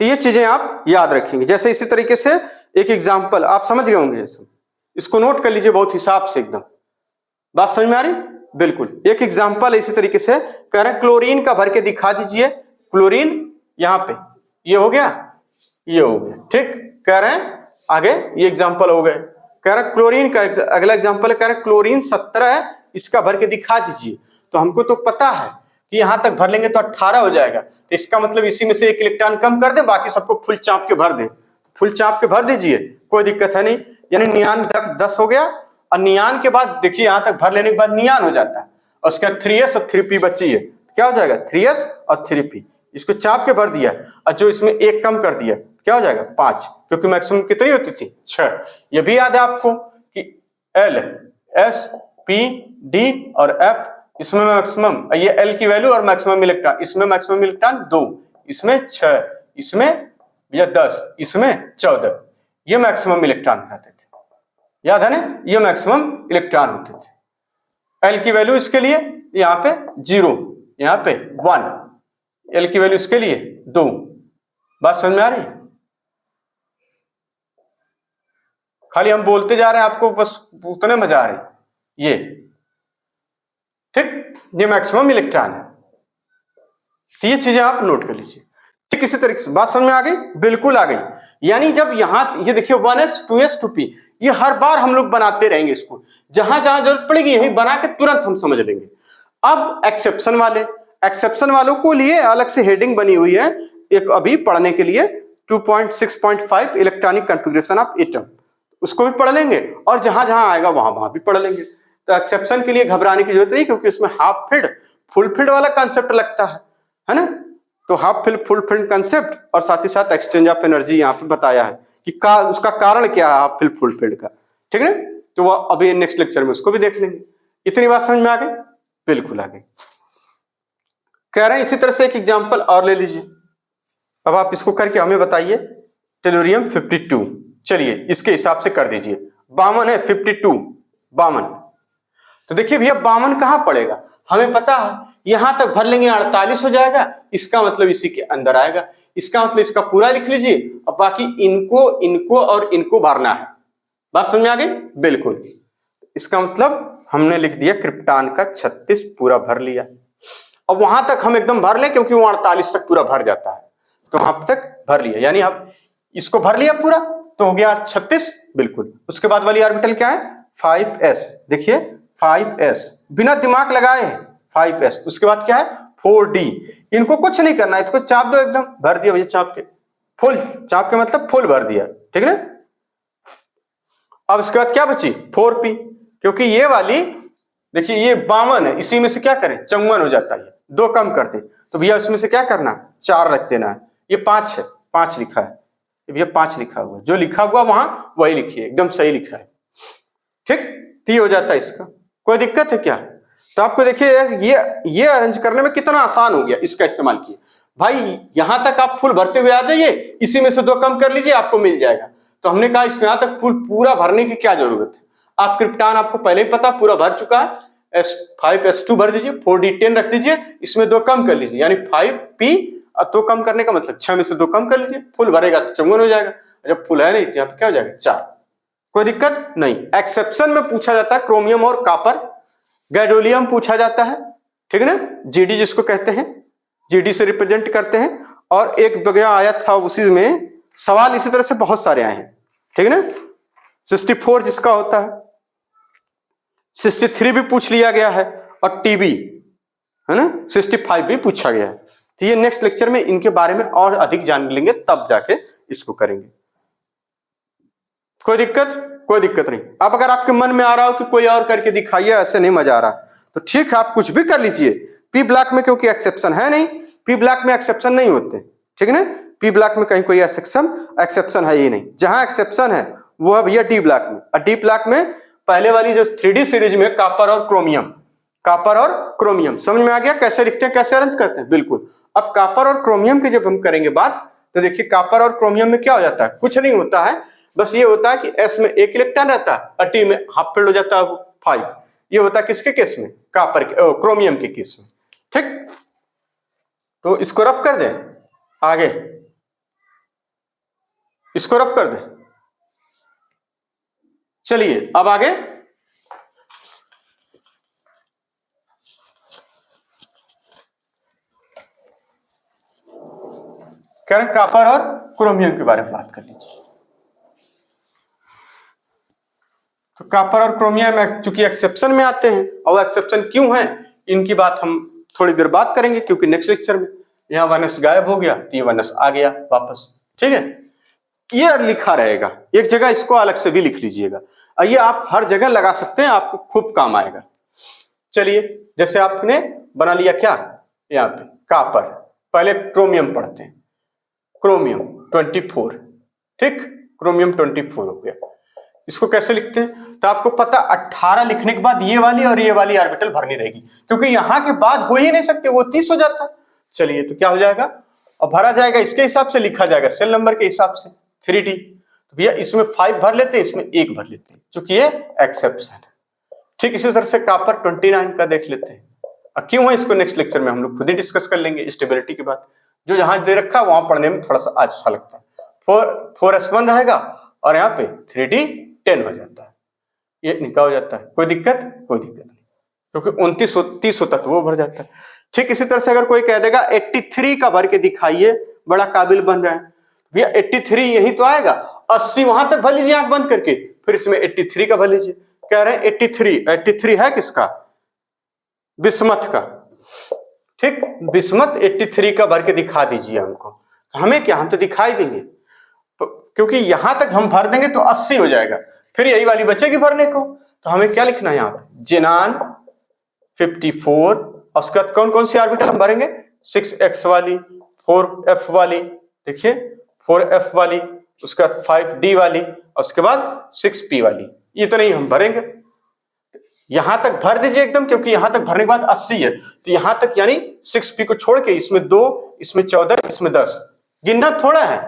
Speaker 1: तो ये चीजें आप याद रखेंगे। जैसे इसी तरीके से एक एग्जांपल आप समझ गए होंगे, इसको नोट कर लीजिए बहुत हिसाब से, एकदम बात समझ में आ रही, बिल्कुल। एक एग्जांपल इसी तरीके से कह रहे हैं क्लोरीन का भर के दिखा दीजिए, क्लोरीन यहाँ पे ये हो गया, ये हो गया, ठीक, कह रहे हैं आगे ये एग्जांपल हो गए। कह रहे हैं क्लोरीन का अगला एग्जांपल, कह रहे हैं क्लोरीन 17 है, इसका भर के दिखा दीजिए, तो हमको तो पता है कि यहां तक भर लेंगे तो 18 हो जाएगा, तो इसका मतलब इसी में से एक इलेक्ट्रॉन कम कर दें, बाकी सबको फुल चाप के भर दें, फुल चाप के भर दीजिए, कोई दिक्कत है नहीं, यानी नियान 10 हो गया, और नियान के बाद देखिए यहां तक भर लेने के बाद नियान हो जाता है, और उसके बाद 3s और 3p बची है, क्या हो जाएगा 3s और 3p, इसको चाप के भर दिया, और जो इसमें एक कम कर दिया क्या हो जाएगा 5, क्योंकि मैक्सिमम कितनी होती थी 6। ये भी याद है आपको कि L S P D और F, इसमें मैक्सिमम, ये L की वैल्यू और मैक्सिमम इलेक्ट्रॉन, इसमें मैक्सिमम इलेक्ट्रॉन 2, इसमें 6, इसमें 10, इसमें 14, ये मैक्सिमम इलेक्ट्रॉन होते थे, याद है ना, ये मैक्सिमम इलेक्ट्रॉन होते थे। L की वैल्यू इसके लिए यहाँ पे 0, यहाँ पे 1, L की वैल्यू इसके लिए 2, बात समझ में आ रही है? खाली हम बोलते जा रहे हैं, आपको बस उतने मजा आ रही, ये ठीक, ये मैक्सिमम इलेक्ट्रॉन है, तो ये चीजें आप नोट कर लीजिए, ठीक, इसी तरीके से बात समझ में आ गई, बिल्कुल आ गई। यानी जब यहां ये देखिए 1s 2s 2p, ये हर बार हम लोग बनाते रहेंगे, इसको जहां जहां जरूरत पड़ेगी यही बना के तुरंत हम समझ लेंगे। अब एक्सेप्शन वालों को लिए अलग से हेडिंग बनी हुई है, एक अभी पढ़ने के लिए 2.6.5 इलेक्ट्रॉनिक कॉन्फ़िगरेशन ऑफ एटम, उसको भी पढ़ लेंगे, और जहां जहां आएगा वहां भी पढ़ लेंगे। तो एक्सेप्शन के लिए घबराने की जरूरत नहीं, क्योंकि उसमें हाफ फील्ड फुल फील्ड वाला कॉन्सेप्ट लगता है ना, तो half field full field concept, और साथ ही साथ एक्सचेंज ऑफ एनर्जी यहाँ पे बताया है कि उसका कारण क्या है हाफ फील्ड फुल फील्ड का, ठीक है, तो वो अभी नेक्स्ट लेक्चर में उसको भी देख लेंगे। इतनी बात समझ में आ गई, बिल्कुल आ गई। कह रहे हैं इसी तरह से एक एग्जाम्पल और ले लीजिए, अब आप इसको करके हमें बताइए, टेलुरियम 52, चलिए इसके हिसाब से कर दीजिए, 52 है 52, 52, तो देखिए भैया 52 कहां पड़ेगा, हमें पता है यहां तक भर लेंगे 48 हो जाएगा, इसका मतलब इसी के अंदर आएगा, इसका मतलब इसका पूरा लिख लीजिए, और बाकी इनको और इनको भरना है, बात समझ में आ गई, बिल्कुल। इसका मतलब हमने लिख दिया क्रिप्टॉन का 36 पूरा भर लिया, अब वहां तक हम एकदम भर लें क्योंकि वो 48 तक पूरा भर जाता है, तो वहां तक भर लिया, यानी अब इसको भर लिया पूरा तो हो गया 36, बिल्कुल। उसके बाद वाली ऑर्बिटल क्या है 5s, देखिए 5s, बिना दिमाग लगाए 5s, उसके बाद क्या है 4d। इनको कुछ नहीं करना है, इसको चाप दो, एकदम भर दिया भैया चाप के, फुल चाप के मतलब फुल भर दिया, ठीक है ना। अब इसके बाद क्या बची 4p, क्योंकि ये वाली देखिए ये 52 है, इसी में से क्या करें 54 हो जाता है, दो कम करते तो भैया उसमें से क्या करना 4 रख देना है। ये 5 है, 5 लिखा है, भैया 5 लिखा हुआ है, जो लिखा हुआ वहां वही लिखिए, एकदम सही लिखा है, ठीक। ती हो जाता है इसका, कोई दिक्कत है क्या। तो आपको देखिए ये अरेंज करने में कितना आसान हो गया, इसका इस्तेमाल किए भाई। यहां तक आप फुल भरते हुए आ जाइए, इसी में से दो कम कर लीजिए, आपको मिल जाएगा। तो हमने कहा इसमें यहां तक फुल पूरा भरने की क्या जरूरत है, आप क्रिप्टॉन आपको पहले ही पता पूरा भर चुका है, S5S2 भर दीजिए, 4d10 रख दीजिए, इसमें दो कम कर लीजिए, यानी 5p, दो कम करने का मतलब 6 में से दो कम कर लीजिए, फुल भरेगा तो 54 हो जाएगा, जब फुल है नहीं तो यहाँ पे क्या हो जाएगा 4, कोई दिक्कत नहीं। एक्सेप्शन में पूछा जाता है क्रोमियम और कॉपर, गैडोलियम पूछा जाता है, ठीक है ना, जीडी जिसको कहते हैं, जीडी से रिप्रेजेंट करते हैं। और एक बगैर आया था उसी में सवाल, इसी तरह से बहुत सारे आए हैं, ठीक है ना। 64 जिसका होता है, 63 भी पूछ लिया गया है, और टीबी है ना 65 भी पूछा गया है। तो ये नेक्स्ट लेक्चर में इनके बारे में और अधिक जान लेंगे, तब जाके इसको करेंगे। कोई दिक्कत नहीं। अब अगर आपके मन में आ रहा हो कि कोई और करके दिखाइए, ऐसे नहीं मजा आ रहा, तो ठीक है आप कुछ भी कर लीजिए। पी ब्लॉक में क्योंकि एक्सेप्शन है नहीं, पी ब्लॉक में एक्सेप्शन नहीं होते, ठीक है ना। पी ब्लॉक में कहीं कोई एक्सेप्शन है ही नहीं, जहां एक्सेप्शन है वो है भैया डी ब्लॉक में। और डी ब्लॉक में पहले वाली जो 3D सीरीज में कॉपर और क्रोमियम समझ में आ गया, कैसे लिखते हैं कैसे अरेंज करते हैं, बिल्कुल। अब कॉपर और क्रोमियम की जब हम करेंगे बात, तो देखिए कॉपर और क्रोमियम में क्या हो जाता है, कुछ नहीं होता है, बस ये होता है कि S में एक इलेक्ट्रॉन रहता है और T में हाफ फील्ड हो जाता है 5। ये होता है किसके केस में, कॉपर के क्रोमियम के केस में, ठीक। तो इसको रफ कर दें आगे, इसको रफ कर दें। चलिए अब आगे कह रहे हैं कॉपर और क्रोमियम के बारे में बात कर लीजिए। तो कॉपर और क्रोमियम चूंकि एक्सेप्शन में आते हैं, और एक्सेप्शन क्यों है इनकी बात हम थोड़ी देर बात करेंगे, क्योंकि नेक्स्ट लेक्चर में यहाँ 1s गायब हो गया तो ये 1s आ गया वापस, ठीक है। ये लिखा रहेगा एक जगह, इसको अलग से भी लिख लीजिएगा, और ये आप हर जगह लगा सकते हैं, आपको खूब काम आएगा। चलिए जैसे आपने बना लिया क्या यहाँ पे कॉपर, पहले क्रोमियम पढ़ते हैं, क्रोमियम 24, ठीक, क्रोमियम 24 हो गया। इसको कैसे लिखते हैं, तो आपको पता 18 लिखने के बाद ये वाली और ये वाली ऑर्बिटल भरनी रहेगी, क्योंकि यहां के बाद हो ही नहीं सकते, वो 30 हो जाता है। चलिए तो क्या हो जाएगा, और भरा जाएगा इसके हिसाब से, लिखा जाएगा सेल नंबर के हिसाब से 3D। तो भैया इसमें 5 भर लेते हैं, इसमें 1 भर लेते हैं, क्योंकि ये एक्सेप्शन है, ठीक। इसी तरह से कॉपर 29 का देख लेते हैं, और क्यों है इसको नेक्स्ट लेक्चर में हम लोग खुद ही डिस्कस कर लेंगे स्टेबिलिटी के बाद। जो जहां दे रखा है वहां पढ़ने में थोड़ा सा अच्छा लगता है। 4s1 रहेगा और यहाँ पे 3D10 हो जाता है, ये निकाल हो जाता है, कोई दिक्कत नहीं, क्योंकि 29-30 होता तो वो भर जाता है, ठीक। इसी तरह से अगर कोई कह देगा 83 का भर के दिखाइए, बड़ा काबिल बन रहा है भैया, 83 यही तो आएगा, 80 वहां तक भर लीजिए आप बंद करके, फिर इसमें 83 का भर लीजिए। कह रहे हैं 83 है किसका, बिस्मथ का, ठीक, बिस्मथ 83 का भर के दिखा दीजिए हमको। तो हमें क्या, हम तो दिखाई देंगे, क्योंकि यहां तक हम भर देंगे तो 80 हो जाएगा, फिर यही वाली बचेगी भरने को। तो हमें क्या लिखना है यहाँ पे, जेनान 54, और उसके बाद कौन कौन सी ऑर्बिटल हम भरेंगे, 6x वाली, 4f वाली, देखिए 4f वाली, उसके बाद 5d वाली, और उसके बाद 6p वाली, इतने ही हम भरेंगे। यहां तक भर दीजिए एकदम, क्योंकि यहां तक भरने के बाद 80 है, तो यहां तक यानी 6p को छोड़ के इसमें 2, इसमें 14, इसमें 10, गिनना थोड़ा है,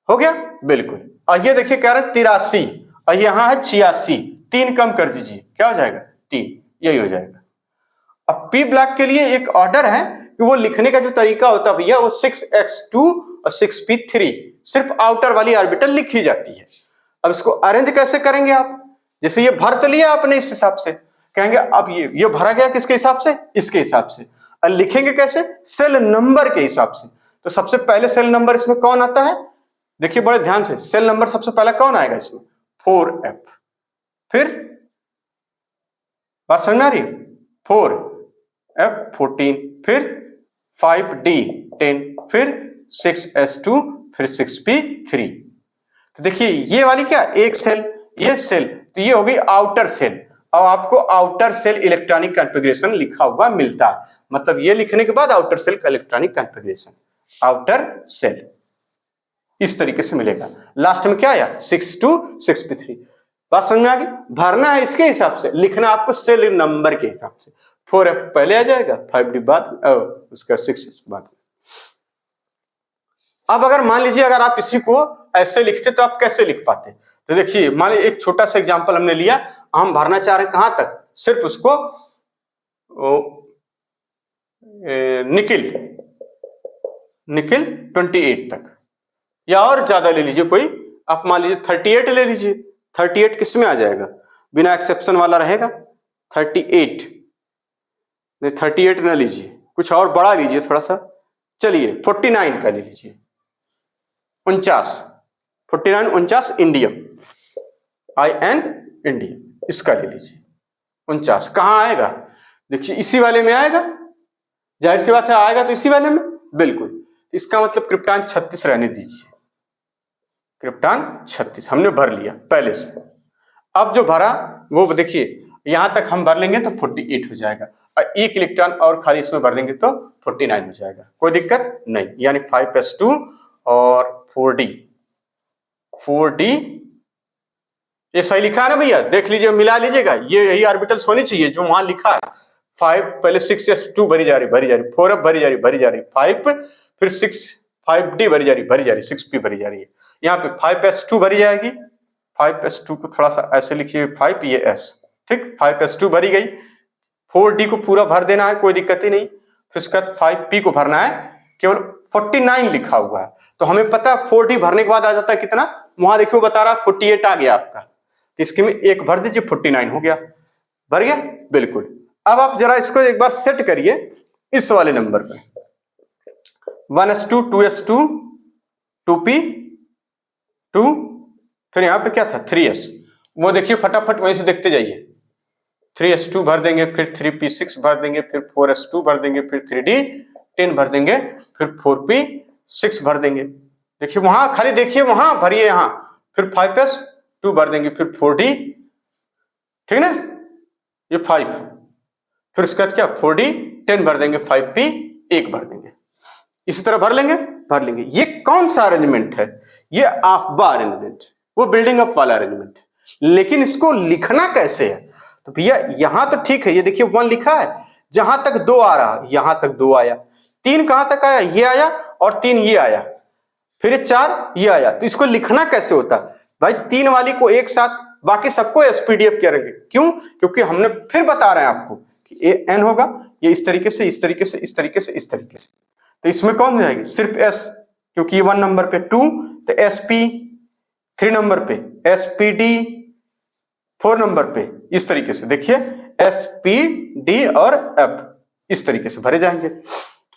Speaker 1: हो गया बिल्कुल। और ये देखिए कह रहे हैं 83, और यहां है 86, 3 कम कर दीजिए, क्या हो जाएगा 3, यही हो जाएगा। अब पी ब्लॉक के लिए एक ऑर्डर है कि वो लिखने का जो तरीका होता है भैया, वो 6x2 और 6p3, सिर्फ आउटर वाली ऑर्बिटल लिखी जाती है। अब इसको अरेंज कैसे करेंगे आप, जैसे ये भर तो लिया आपने, इस हिसाब से कहेंगे अब ये भरा गया किसके हिसाब से, इसके हिसाब से, और लिखेंगे कैसे, सेल नंबर के हिसाब से। तो सबसे पहले सेल नंबर इसमें कौन आता है, देखिए बड़े ध्यान से, सेल नंबर सबसे पहला कौन आएगा इसमें, 4f, फिर बात समझ में आ रही है? 4f 14, फिर 5d 10, फिर 6s2, फिर 6p 3। तो देखिए ये वाली क्या एक सेल, ये सेल, तो ये हो गई आउटर सेल। अब आपको आउटर सेल इलेक्ट्रॉनिक कॉन्फ़िगरेशन लिखा हुआ मिलता है, मतलब ये लिखने के बाद आउटर सेल का इलेक्ट्रॉनिक कॉन्फ़िगरेशन, आउटर सेल इस तरीके से मिलेगा। लास्ट में क्या आया 6 to 6p3। बात समझ में आ गई? भरना है इसके हिसाब से, लिखना आपको सेल नंबर के हिसाब से। 4f पहले आ जाएगा, 5d बाद, उसका 6s बाद। अब अगर मान लीजिए अगर आप इसी को ऐसे लिखते तो आप कैसे लिख पाते? तो देखिए मान लीजिए एक छोटा सा एग्जांपल हमने लिया, हम भरना चाह रहे हैं कहां तक, सिर्फ उसको निकिल 28 तक, या और ज्यादा ले लीजिए कोई, आप मान लीजिए 38 ले लीजिए। 38 किस में आ जाएगा, बिना एक्सेप्शन वाला रहेगा 38, नहीं 38 ना लीजिए, कुछ और बड़ा लीजिए थोड़ा सा, चलिए 49 का ले लीजिए, 49, 49 49 इंडियम, IN इंडियम, इसका ले लीजिए 49। कहां आएगा, देखिए इसी वाले में आएगा, जाहिर सी बात है आएगा तो इसी वाले में, बिल्कुल। इसका मतलब क्रिप्टॉन 36 रहने दीजिए, क्रिप्टॉन 36 हमने भर लिया पहले से। अब जो भरा वो देखिए यहां तक हम भर लेंगे तो 48 हो जाएगा, और एक इलेक्ट्रॉन और खाली इसमें भर देंगे तो 49 हो जाएगा, कोई दिक्कत नहीं। यानी 5s2 और 4d ये सही लिखा है ना भैया, देख लीजिए मिला लीजिएगा, ये यही ऑर्बिटल्स होनी चाहिए जो वहां लिखा है। 5 पहले 6s2 भरी जा रही 4f भरी जा रही 5, फिर 6 5d भरी जा रही 6p भरी जा रही है। यहाँ पे 5s2 भरी जाएगी, 5s2 को थोड़ा सा ऐसे लिखिए 5 ये s, ठीक 5s2 भरी गई, 4d को पूरा भर देना है, कोई दिक्कत ही नहीं। फिर उसके बाद 5p को भरना है, केवल 49 लिखा हुआ है, तो हमें पता है 4d भरने के बाद आ जाता है कितना, वहां देखिए बता रहा 48 आ गया आपका, तो इसके में एक भर दीजिए 49 हो गया, भर गया बिल्कुल। अब आप जरा इसको एक बार सेट करिए इस वाले नंबर पे, 1s2 2s2 2p 2, फिर यहां पे क्या था 3s, वो देखिए फटाफट वहीं से देखते जाइए, 3s2 भर देंगे, फिर 3p6 भर देंगे, फिर 4s2 भर देंगे, फिर 3d 10 भर देंगे, फिर 4p6 भर देंगे। देखिए वहां खाली देखिए वहां भरिए, यहां फिर 5s2 भर देंगे, फिर 4d, ठीक ना, ये 5, फिर उसके बाद क्या 4d 10 भर देंगे, 5p 1 भर देंगे, इसी तरह भर लेंगे। ये कौन सा अरेंजमेंट है, ये आफ्बा अरेंजमेंट, वो बिल्डिंग अप वाला अरेंजमेंट। लेकिन इसको लिखना कैसे है, तो भैया यहां तो ठीक है, ये देखिए 1 लिखा है, जहां तक 2 आ रहा है यहां तक 2 आया, 3 कहां तक आया, ये आया, और 3 ये आया, फिर ये 4 ये आया। तो इसको लिखना कैसे होता है भाई, 3 वाली को एक साथ, बाकी सबको SPDF करेंगे, क्यों, क्योंकि हमने फिर बता रहे हैं आपको कि ये n होगा, ये इस तरीके से इस तरीके से इस तरीके से इस तरीके से, तो इसमें कौन जाएगी, सिर्फ s, क्योंकि ये 1 नंबर पे 2, तो SP 3 नंबर पे, SPD 4 नंबर पे, इस तरीके से देखिए SPD और F इस तरीके से भरे जाएंगे।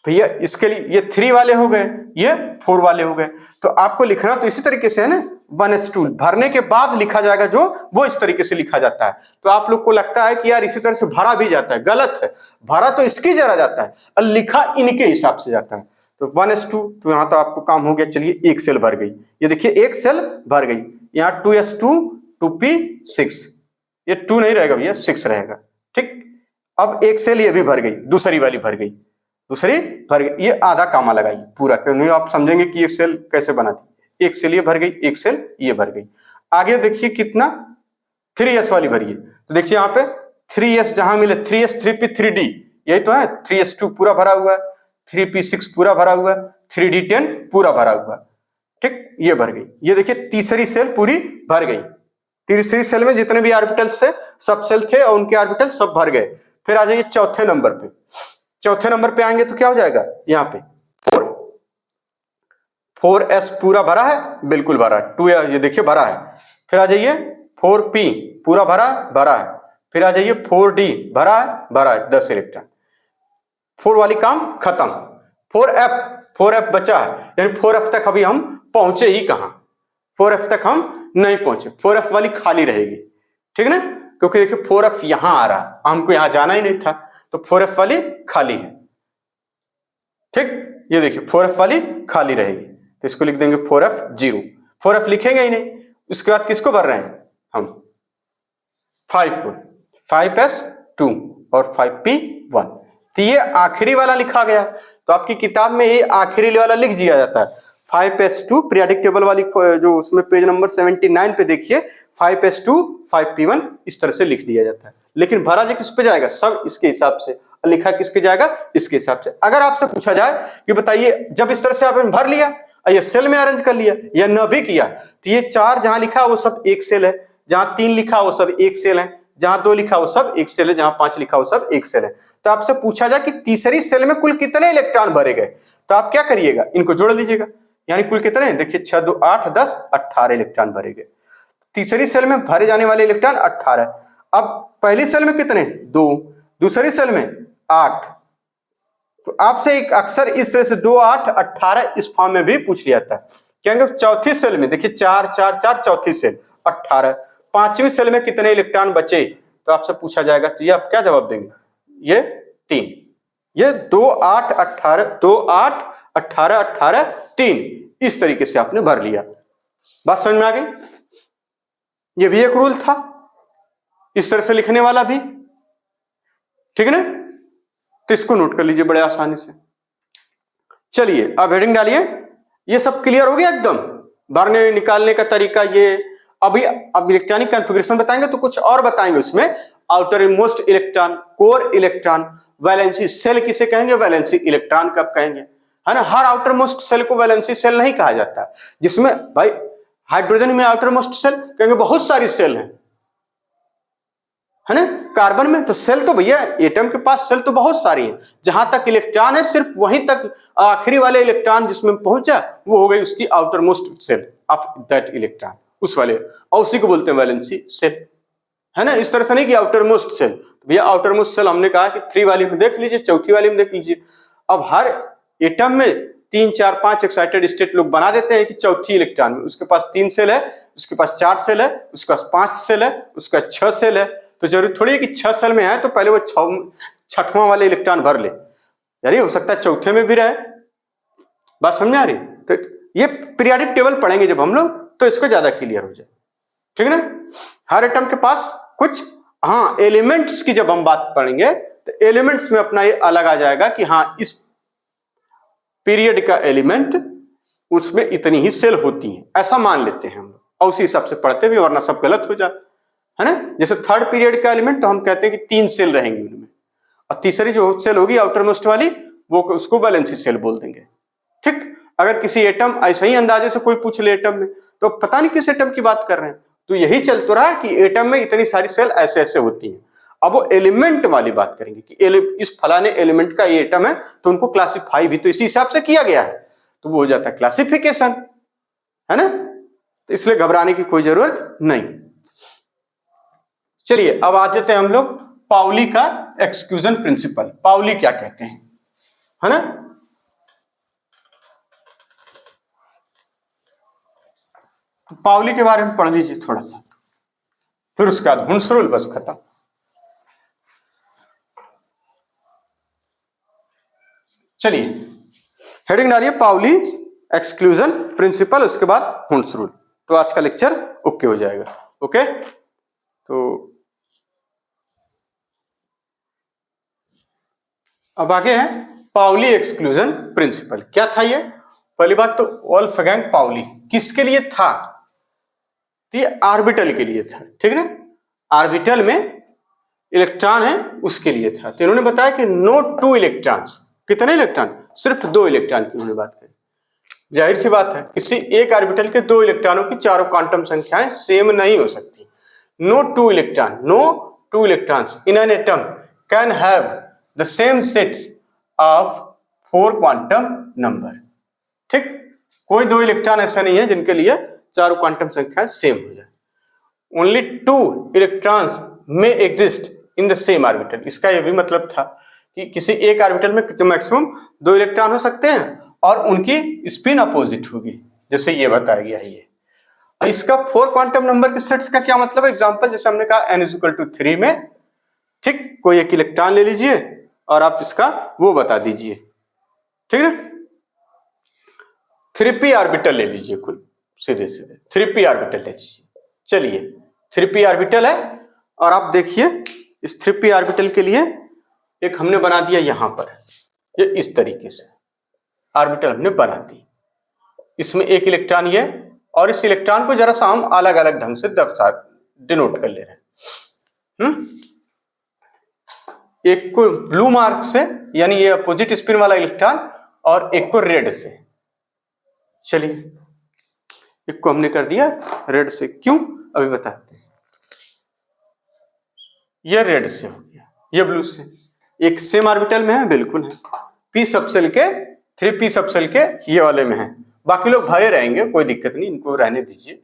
Speaker 1: भैया इसके लिए ये 3 वाले हो गए, ये 4 वाले हो गए, तो आपको लिखना तो इसी तरीके से है ना, 1s2 भरने के बाद लिखा जाएगा जो, वो इस तरीके से लिखा जाता है। तो आप लोग को लगता है कि यार इसी तरह से भरा भी जाता है, गलत है, भरा तो इसकी जरा जाता है और लिखा इनके हिसाब से जाता है। तो 1s2, तो यहाँ तो आपको काम हो गया, चलिए एक सेल भर गई, ये देखिए एक सेल भर गई, यहाँ 2s2 2p6, ये 2 नहीं रहेगा भैया 6 रहेगा, ठीक। अब एक सेल ये भी भर गई, दूसरी वाली भर गई, दूसरी भर गई, ये आधा कामा लगाई पूरा, क्योंकि आप समझेंगे कि ये सेल कैसे बना थी, एक सेल ये भर गई, एक सेल ये भर गई। आगे देखिए कितना 3s वाली भरी है, तो देखिए यहाँ पे 3s जहां मिले 3s 3p 3d, यही तो है, 3s2 पूरा भरा हुआ है, 3p6 पूरा भरा हुआ है, 3d10 पूरा भरा हुआ है, ठीक, ये भर गई। ये देखिए तीसरी सेल पूरी भर गई, तीसरी सेल में जितने भी ऑर्बिटल्स थे सब सेल थे और उनके ऑर्बिटल सब भर गए। फिर आ जाइए चौथे नंबर पे, चौथे नंबर पे आएंगे तो क्या हो जाएगा, यहाँ पे 4s पूरा भरा है, बिल्कुल भरा है, 2 ये देखिए भरा है। फिर आ जाइए 4p पूरा भरा है, फिर आ जाइए 4d भरा है 10 इलेक्ट्रॉन, 4 वाली काम खत्म। 4f बचा है, यानी 4f तक अभी हम पहुंचे ही कहां, 4f तक हम नहीं पहुंचे, 4f वाली खाली रहेगी, ठीक ना। क्योंकि देखिए 4f यहां आ रहा है, हमको यहां जाना ही नहीं था, तो 4f वाली खाली है। ठीक, ये देखिए 4f वाली खाली रहेगी, तो इसको लिख देंगे 4f 0। 4f लिखेंगे ही नहीं, उसके बाद किसको भर रहे हैं हम 5 को, 5s2 और 5p1। तो ये आखिरी वाला लिखा गया, तो आपकी किताब में ये आखिरी वाला लिख दिया जाता है 5s2 पीरियोडिक टेबल वाली, जो उसमें पेज नंबर 79 पे देखिए 5s2 5p1 इस तरह से लिख दिया जाता है। लेकिन भरा जो किस पे जाएगा, सब इसके हिसाब से, लिखा किसके जाएगा, इसके हिसाब से। अगर आपसे पूछा जाए कि बताइए जब इस तरह से आपने भर लिया, ये सेल में अरेंज कर लिया या न भी किया, तो ये 4 जहां लिखा वो सब एक सेल है, जहां 3 लिखा वो सब एक सेल है, जहां 2 लिखा वो सब एक सेल है, जहां 5 लिखा वो सब एक सेल है। तो आपसे पूछा जाए कि तीसरी सेल में कुल कितने इलेक्ट्रॉन भरे गए, तो आप क्या करिएगा, इनको जोड़ लीजिएगा, यानी कुल कितने, देखिए 6 2 8 10 18 इलेक्ट्रॉन भरे गए। तीसरी सेल में भरे जाने वाले इलेक्ट्रॉन 18। अब पहली सेल में कितने, 2, दूसरी सेल में 8। तो आपसे एक अक्सर इस तरह से 2 8 18 इस फॉर्म में भी पूछ लिया था। कहेंगे चौथी सेल में देखिए 4 4 4 चौथी सेल 18। पांचवी सेल में कितने इलेक्ट्रॉन बचे, तो आपसे पूछा जाएगा, तो ये आप क्या जवाब देंगे, ये 3। ये 2 8 18 2 8 18 18 3 इस तरीके से आपने भर लिया। बात समझ में आ गई। ये भी एक रूल था इस तरह से लिखने वाला भी, ठीक है ना। तो इसको नोट कर लीजिए बड़े आसानी से। चलिए अब हेडिंग डालिए। ये सब क्लियर हो गया एकदम, भरने निकालने का तरीका। ये अभी अब इलेक्ट्रॉनिक कॉन्फ़िगरेशन बताएंगे तो कुछ और बताएंगे उसमें। Outer most electron, core electron, valency shell किसे कहेंगे, वैलेंसी इलेक्ट्रॉन कब कहेंगे, है ना। हर आउटर मोस्ट सेल को वैलेंसी सेल नहीं कहा जाता, जिसमें भाई हाइड्रोजन में आउटर मोस्ट सेल कहेंगे, बहुत सारी सेल है ना। कार्बन में तो सेल तो भैया एटम के पास सेल तो बहुत सारी है, जहां तक इलेक्ट्रॉन है सिर्फ वहीं तक आखिरी वाले इलेक्ट्रॉन जिसमें पहुंचा वो हो गई उसकी outer most shell of that electron, उस वाले, और उसी को बोलते हैं वैलेंसी सेल, है ना। इस तरह से नहीं कि आउटर मोस्ट सेल, तो भैया आउटर मोस्ट सेल हमने कहा कि 3 वाली में देख लीजिए, चौथी वाली में देख लीजिए। अब हर एटम में 3 4 5 एक्साइटेड स्टेट लोग बना देते हैं कि चौथी इलेक्ट्रॉन में उसके पास 3 सेल है, उसके पास 4 सेल है, उसके पास 5 सेल है, उसका 6 सेल है। तो जरूरी थोड़ी है कि 6 सेल में है तो पहले वो 6वां वाले इलेक्ट्रॉन भर ले, यानी हो सकता है चौथे में भी रहे। बात समझ आ रही। तो ये पीरियोडिक टेबल पढ़ेंगे जब हम लोग तो इसको ज्यादा क्लियर हो जाए, ठीक है ना। हर एटम के पास कुछ, हाँ एलिमेंट्स की जब हम बात पढ़ेंगे तो एलिमेंट्स में अपना ये अलग आ जाएगा कि हाँ इस पीरियड का एलिमेंट उसमें इतनी ही सेल होती हैं, ऐसा मान लेते हैं हम लोग, और उसी हिसाब से पढ़ते भी, वरना सब गलत हो जाए, है ना। जैसे थर्ड पीरियड का एलिमेंट तो हम कहते हैं कि 3 सेल रहेंगे उनमें, और तीसरी जो सेल होगी आउटर मोस्ट वाली वो उसको वैलेंसी सेल बोल देंगे, ठीक। अगर किसी एटम ऐसे ही अंदाजे से कोई पूछ ले एटम में, तो पता नहीं किस एटम की बात कर रहे हैं, तो यही चल तो रहा है कि एटम में इतनी सारी सेल ऐसे ऐसे होती हैं। अब वो एलिमेंट वाली बात करेंगे कि इस फलाने एलिमेंट का ये एटम है तो उनको क्लासिफाई भी तो इसी हिसाब से किया गया है, तो वो हो जाता है क्लासिफिकेशन, है ना। तो इसलिए घबराने की कोई जरूरत नहीं। चलिए अब आ जाते हैं हम लोग पाउली का एक्सक्लूजन प्रिंसिपल। पाउली क्या कहते हैं, है ना। तो पाउली के बारे में पढ़ लीजिए थोड़ा सा, फिर उसके बाद हुंस रूल, बस खत्म। चलिए हेडिंग डालिए पाउली एक्सक्लूजन प्रिंसिपल, उसके बाद हुंस रूल, तो आज का लेक्चर ओके हो जाएगा। ओके, तो अब आगे है पाउली एक्सक्लूजन प्रिंसिपल। क्या था ये, पहली बात तो वोल्फगैंग पाउली किसके लिए था, तो ये ऑर्बिटल के लिए था, ठीक है ना। ऑर्बिटल में इलेक्ट्रॉन है उसके लिए था। तो इन्होंने बताया कि नो 2 इलेक्ट्रॉन्स, कितने इलेक्ट्रॉन, सिर्फ 2 इलेक्ट्रॉन की उन्होंने बात करी। जाहिर सी बात है किसी एक ऑर्बिटल के 2 इलेक्ट्रॉनों की चारों क्वांटम संख्याएं सेम नहीं हो सकती। No 2 electrons in an atom can have the same sets of 4 quantum number, ठीक। कोई 2 इलेक्ट्रॉन ऐसा नहीं है जिनके लिए चारों क्वांटम संख्याएं सेम हो जाए। ओनली 2 इलेक्ट्रॉन्स में exist in the same orbital. इसका यह भी मतलब था कि किसी एक ऑर्बिटल में मैक्सिमम 2 इलेक्ट्रॉन हो सकते हैं और उनकी स्पिन अपोजिट होगी, जैसे ये बताया गया है ये। इसका 4 क्वांटम नंबर के सेट्स का क्या मतलब है? एग्जांपल जैसे हमने कहा n = 3 में, ठीक, कोई एक इलेक्ट्रॉन ले लीजिए और आप इसका वो बता दीजिए, ठीक है, 3p ऑर्बिटल ले लीजिए, कुल सीधे सीधे 3p ऑर्बिटल ले लीजिए। चलिए 3p ऑर्बिटल है और आप देखिए इस 3p ऑर्बिटल के लिए एक हमने बना दिया यहां पर, ये इस तरीके से ऑर्बिटल हमने बना दी, इसमें एक इलेक्ट्रॉन ये, और इस इलेक्ट्रॉन को जरा सा हम अलग अलग ढंग से डिनोट कर ले रहे हैं। एक को ब्लू मार्क से, यानी ये अपोजिट स्पिन वाला इलेक्ट्रॉन, और एक को रेड से। चलिए एक को हमने कर दिया रेड से, क्यों अभी बताते हैं। ये रेड से हो गया, ये ब्लू से, एक सेम ऑर्बिटल में है, बिल्कुल है, p सबसेल के 3p सबसेल के ये वाले में है, बाकी लोग भरे रहेंगे, कोई दिक्कत नहीं, इनको रहने दीजिए,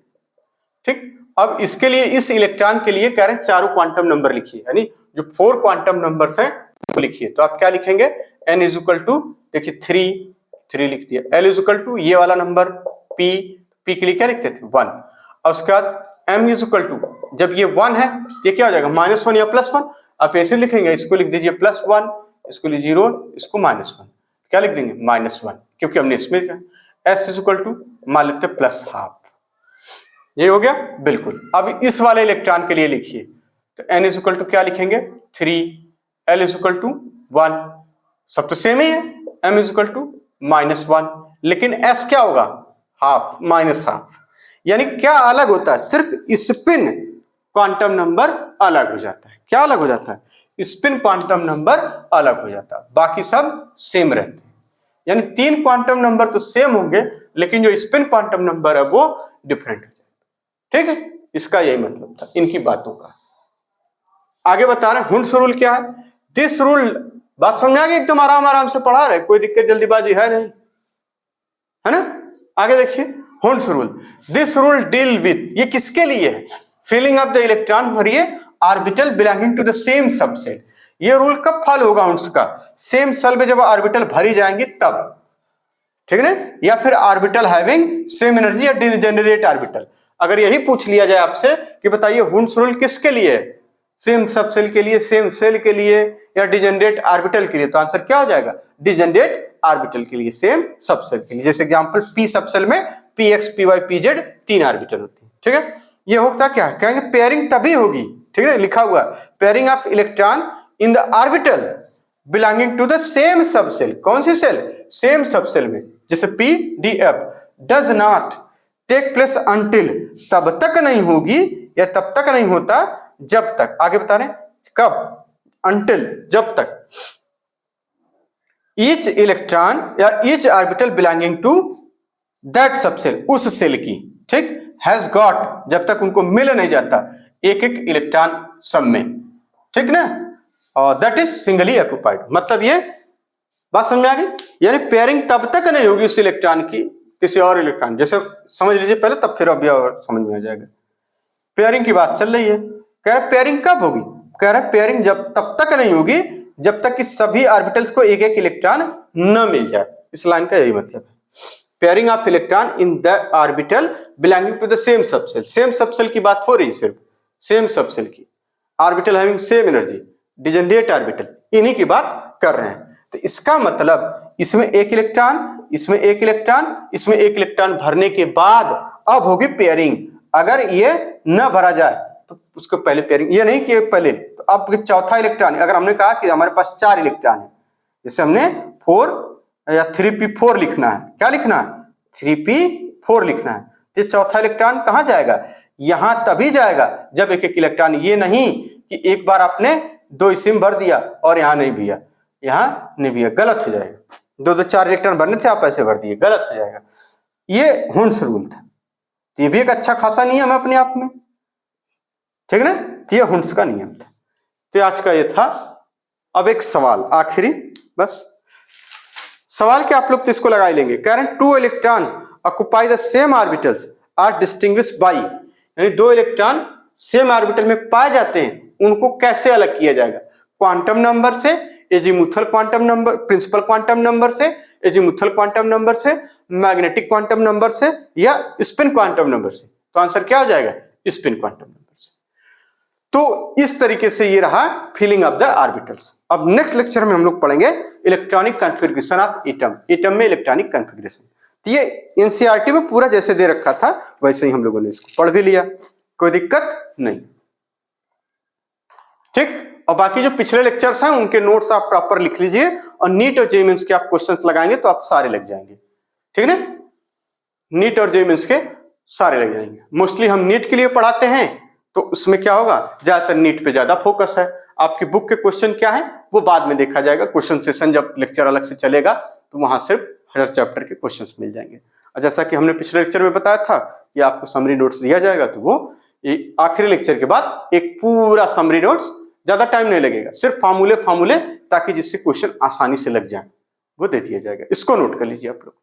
Speaker 1: ठीक। अब इसके लिए, इस इलेक्ट्रॉन के लिए कह रहे हैं चारों क्वांटम नंबर लिखिए, यानी जो 4 क्वांटम नंबर्स हैं वो लिखिए। तो आप क्या लिखेंगे? n = देखिए 3 लिख दिया, l = ये वाला नंबर p के लिए क्या लिखते थे? 1। और उसके बाद m = जब ये 1 है ये क्या हो जाएगा? -1 या +1। आप ऐसे लिखेंगे, इसको लिख दीजिए +1, इसको लीजिए 0, इसको -1, क्या लिख देंगे? -1, क्योंकि हमने इसमें s = मान लेते +½ ये हो गया, बिल्कुल। अब इस वाले इलेक्ट्रॉन के लिए लिखिए, तो n = क्या लिखेंगे? 3, l = 1, सब तो सेम ही है, m = -1, लेकिन s क्या होगा? ½ यानी क्या अलग होता है? सिर्फ स्पिन क्वांटम नंबर अलग हो जाता है। क्या अलग हो जाता है? स्पिन क्वांटम नंबर अलग हो जाता है, बाकी सब सेम रहते हैं। यानी 3 क्वांटम नंबर तो सेम होंगे, लेकिन जो स्पिन क्वांटम नंबर है वो डिफरेंट हो जाएगा, ठीक है। इसका यही मतलब था इनकी बातों का। आगे बता रहे हैं हुंस रूल क्या है। दिस रूल, बात समझ आ गई? एकदम आराम आराम से पढ़ा रहे, कोई दिक्कत जल्दीबाजी है नहीं, है ना। आगे देखिए Hund's rule. This rule deal with, ये किसके लिए है? फिलिंग ऑफ द इलेक्ट्रॉन भरिए orbital belonging to the same subset. ये रूल कब फॉलो होगा हुंस का? सेम सेल में जब ऑर्बिटल भरी जाएंगी तब, ठीक है ना। या फिर ऑर्बिटल हैविंग सेम एनर्जी या डिजेनरेट ऑर्बिटल। अगर यही पूछ लिया जाए आपसे कि बताइए हुंस रूल किसके लिए है? सेम सबसेल के लिए, सेम सेल के लिए, या डिजेनरेट ऑर्बिटल के लिए? तो आंसर क्या हो जाएगा? डिजेनरेट ऑर्बिटल के लिए, सेम सबसेल के लिए। जैसे एग्जांपल p सबसेल में px py pz 3 ऑर्बिटल होती है, ठीक है। ये होता क्या है? कहेंगे पेयरिंग तभी होगी, ठीक है, लिखा हुआ pairing of electron in the orbital belonging to the same subshell. कौन सी सेल? सेम सबसेल में। जैसे pdf does not take place until, तब तक नहीं होगी या तब तक नहीं होता जब तक, आगे बता रहे कब? अंटिल, जब तक ईच इलेक्ट्रॉन या each orbital belonging to that subshell, उस सेल की, ठीक, हैज गॉट, जब तक उनको मिल नहीं जाता एक एक इलेक्ट्रॉन सब में, ठीक ना, और दैट इज सिंगली ऑक्युपाइड। मतलब ये बात समझ में आ गई? यानी पेयरिंग तब तक नहीं होगी उस इलेक्ट्रॉन की किसी और इलेक्ट्रॉन, जैसे समझ लीजिए पहले, तब फिर अभी और समझ में आ जाएगा। पेयरिंग की बात चल रही है, कह रहा पेयरिंग कब होगी? कह रहा पेयरिंग जब तब तक नहीं होगी जब तक कि सभी ऑर्बिटल्स को एक एक इलेक्ट्रॉन न मिल जाए। इस लाइन का यही मतलब है, pairing of electron in the orbital belonging to the same subshell. Same subshell की बात हो रही है, सिर्फ सेम सबसेल की, orbital having same energy, degenerate orbital, इन्हीं की बात कर रहे हैं। तो इसका मतलब इसमें एक इलेक्ट्रॉन, इसमें एक इलेक्ट्रॉन, इसमें एक इलेक्ट्रॉन भरने के बाद अब होगी पेयरिंग। अगर ये न भरा जाए तो उसको पहले पेयरिंग, ये नहीं कि पहले, तो अब चौथा इलेक्ट्रॉन, अगर हमने कहा कि हमारे पास 4 इलेक्ट्रॉन है, जैसे हमने 4 या 3p4 लिखना है, क्या लिखना है? 3p4 लिखना है, तो चौथा इलेक्ट्रॉन कहां जाएगा? यहां तभी जाएगा जब एक एक इलेक्ट्रॉन, ये नहीं कि एक बार आपने 2 सिम भर दिया और यहां नहीं भैया, यहां नहीं भैया, गलत हो जाएगा। 2 4 इलेक्ट्रॉन भरने थे, आप ऐसे भर दिए, गलत हो जाएगा। ये हुंस रूल था, ये भी एक अच्छा खासा नियम है अपने आप में, ठीक है ना। ये हुंस का नियम था। तो आज का ये था। अब एक सवाल आखिरी, बस सवाल के आप लोग तो इसको लगा ही लेंगे। कह रहे हैं 2 electron occupy the same orbitals are distinguished by, यानी 2 इलेक्ट्रॉन सेम ऑर्बिटल में पाए जाते हैं, उनको कैसे अलग किया जाएगा? क्वांटम नंबर से, azimuthal quantum number, principal quantum number से, एजीमुथल क्वांटम नंबर से, मैग्नेटिक क्वांटम नंबर से, या स्पिन क्वांटम नंबर से। तो आंसर क्या हो जाएगा? Spin quantum numbers. तो इस तरीके से ये रहा फिलिंग ऑफ द ऑर्बिटल्स। अब नेक्स्ट लेक्चर में हम लोग पढ़ेंगे electronic configuration of atom, atom में इलेक्ट्रॉनिक कॉन्फ़िगरेशन। तो ये एनसीईआरटी में पूरा जैसे दे रखा था वैसे ही हम लोगों ने इसको पढ़ भी लिया, कोई दिक्कत नहीं। ठीक, और बाकी जो पिछले लेक्चर्स हैं उनके नोट्स आप प्रॉपर लिख लीजिए, और नीट और जेईई मेंस के आप क्वेश्चंस लगाएंगे तो आप सारे लग जाएंगे। ठीक है ना, नीट और जेईई मेंस के सारे लग जाएंगे। मोस्टली हम नीट के लिए पढ़ाते हैं, तो उसमें क्या होगा, ज्यादातर नीट पे ज्यादा फोकस है। आपकी बुक के क्वेश्चन क्या है वो बाद में देखा जाएगा, क्वेश्चन सेशन जब लेक्चर अलग से चलेगा तो वहां सिर्फ हर चैप्टर के क्वेश्चंस मिल जाएंगे। और जैसा कि हमने पिछले लेक्चर में बताया था कि आपको समरी नोट्स दिया जाएगा, तो वो आखिरी लेक्चर के बाद एक पूरा समरी नोट्स, ज्यादा टाइम नहीं लगेगा, सिर्फ फार्मूले ताकि जिससे क्वेश्चन आसानी से लग जाए वो दे दिया जाएगा। इसको नोट कर लीजिए आप लोग।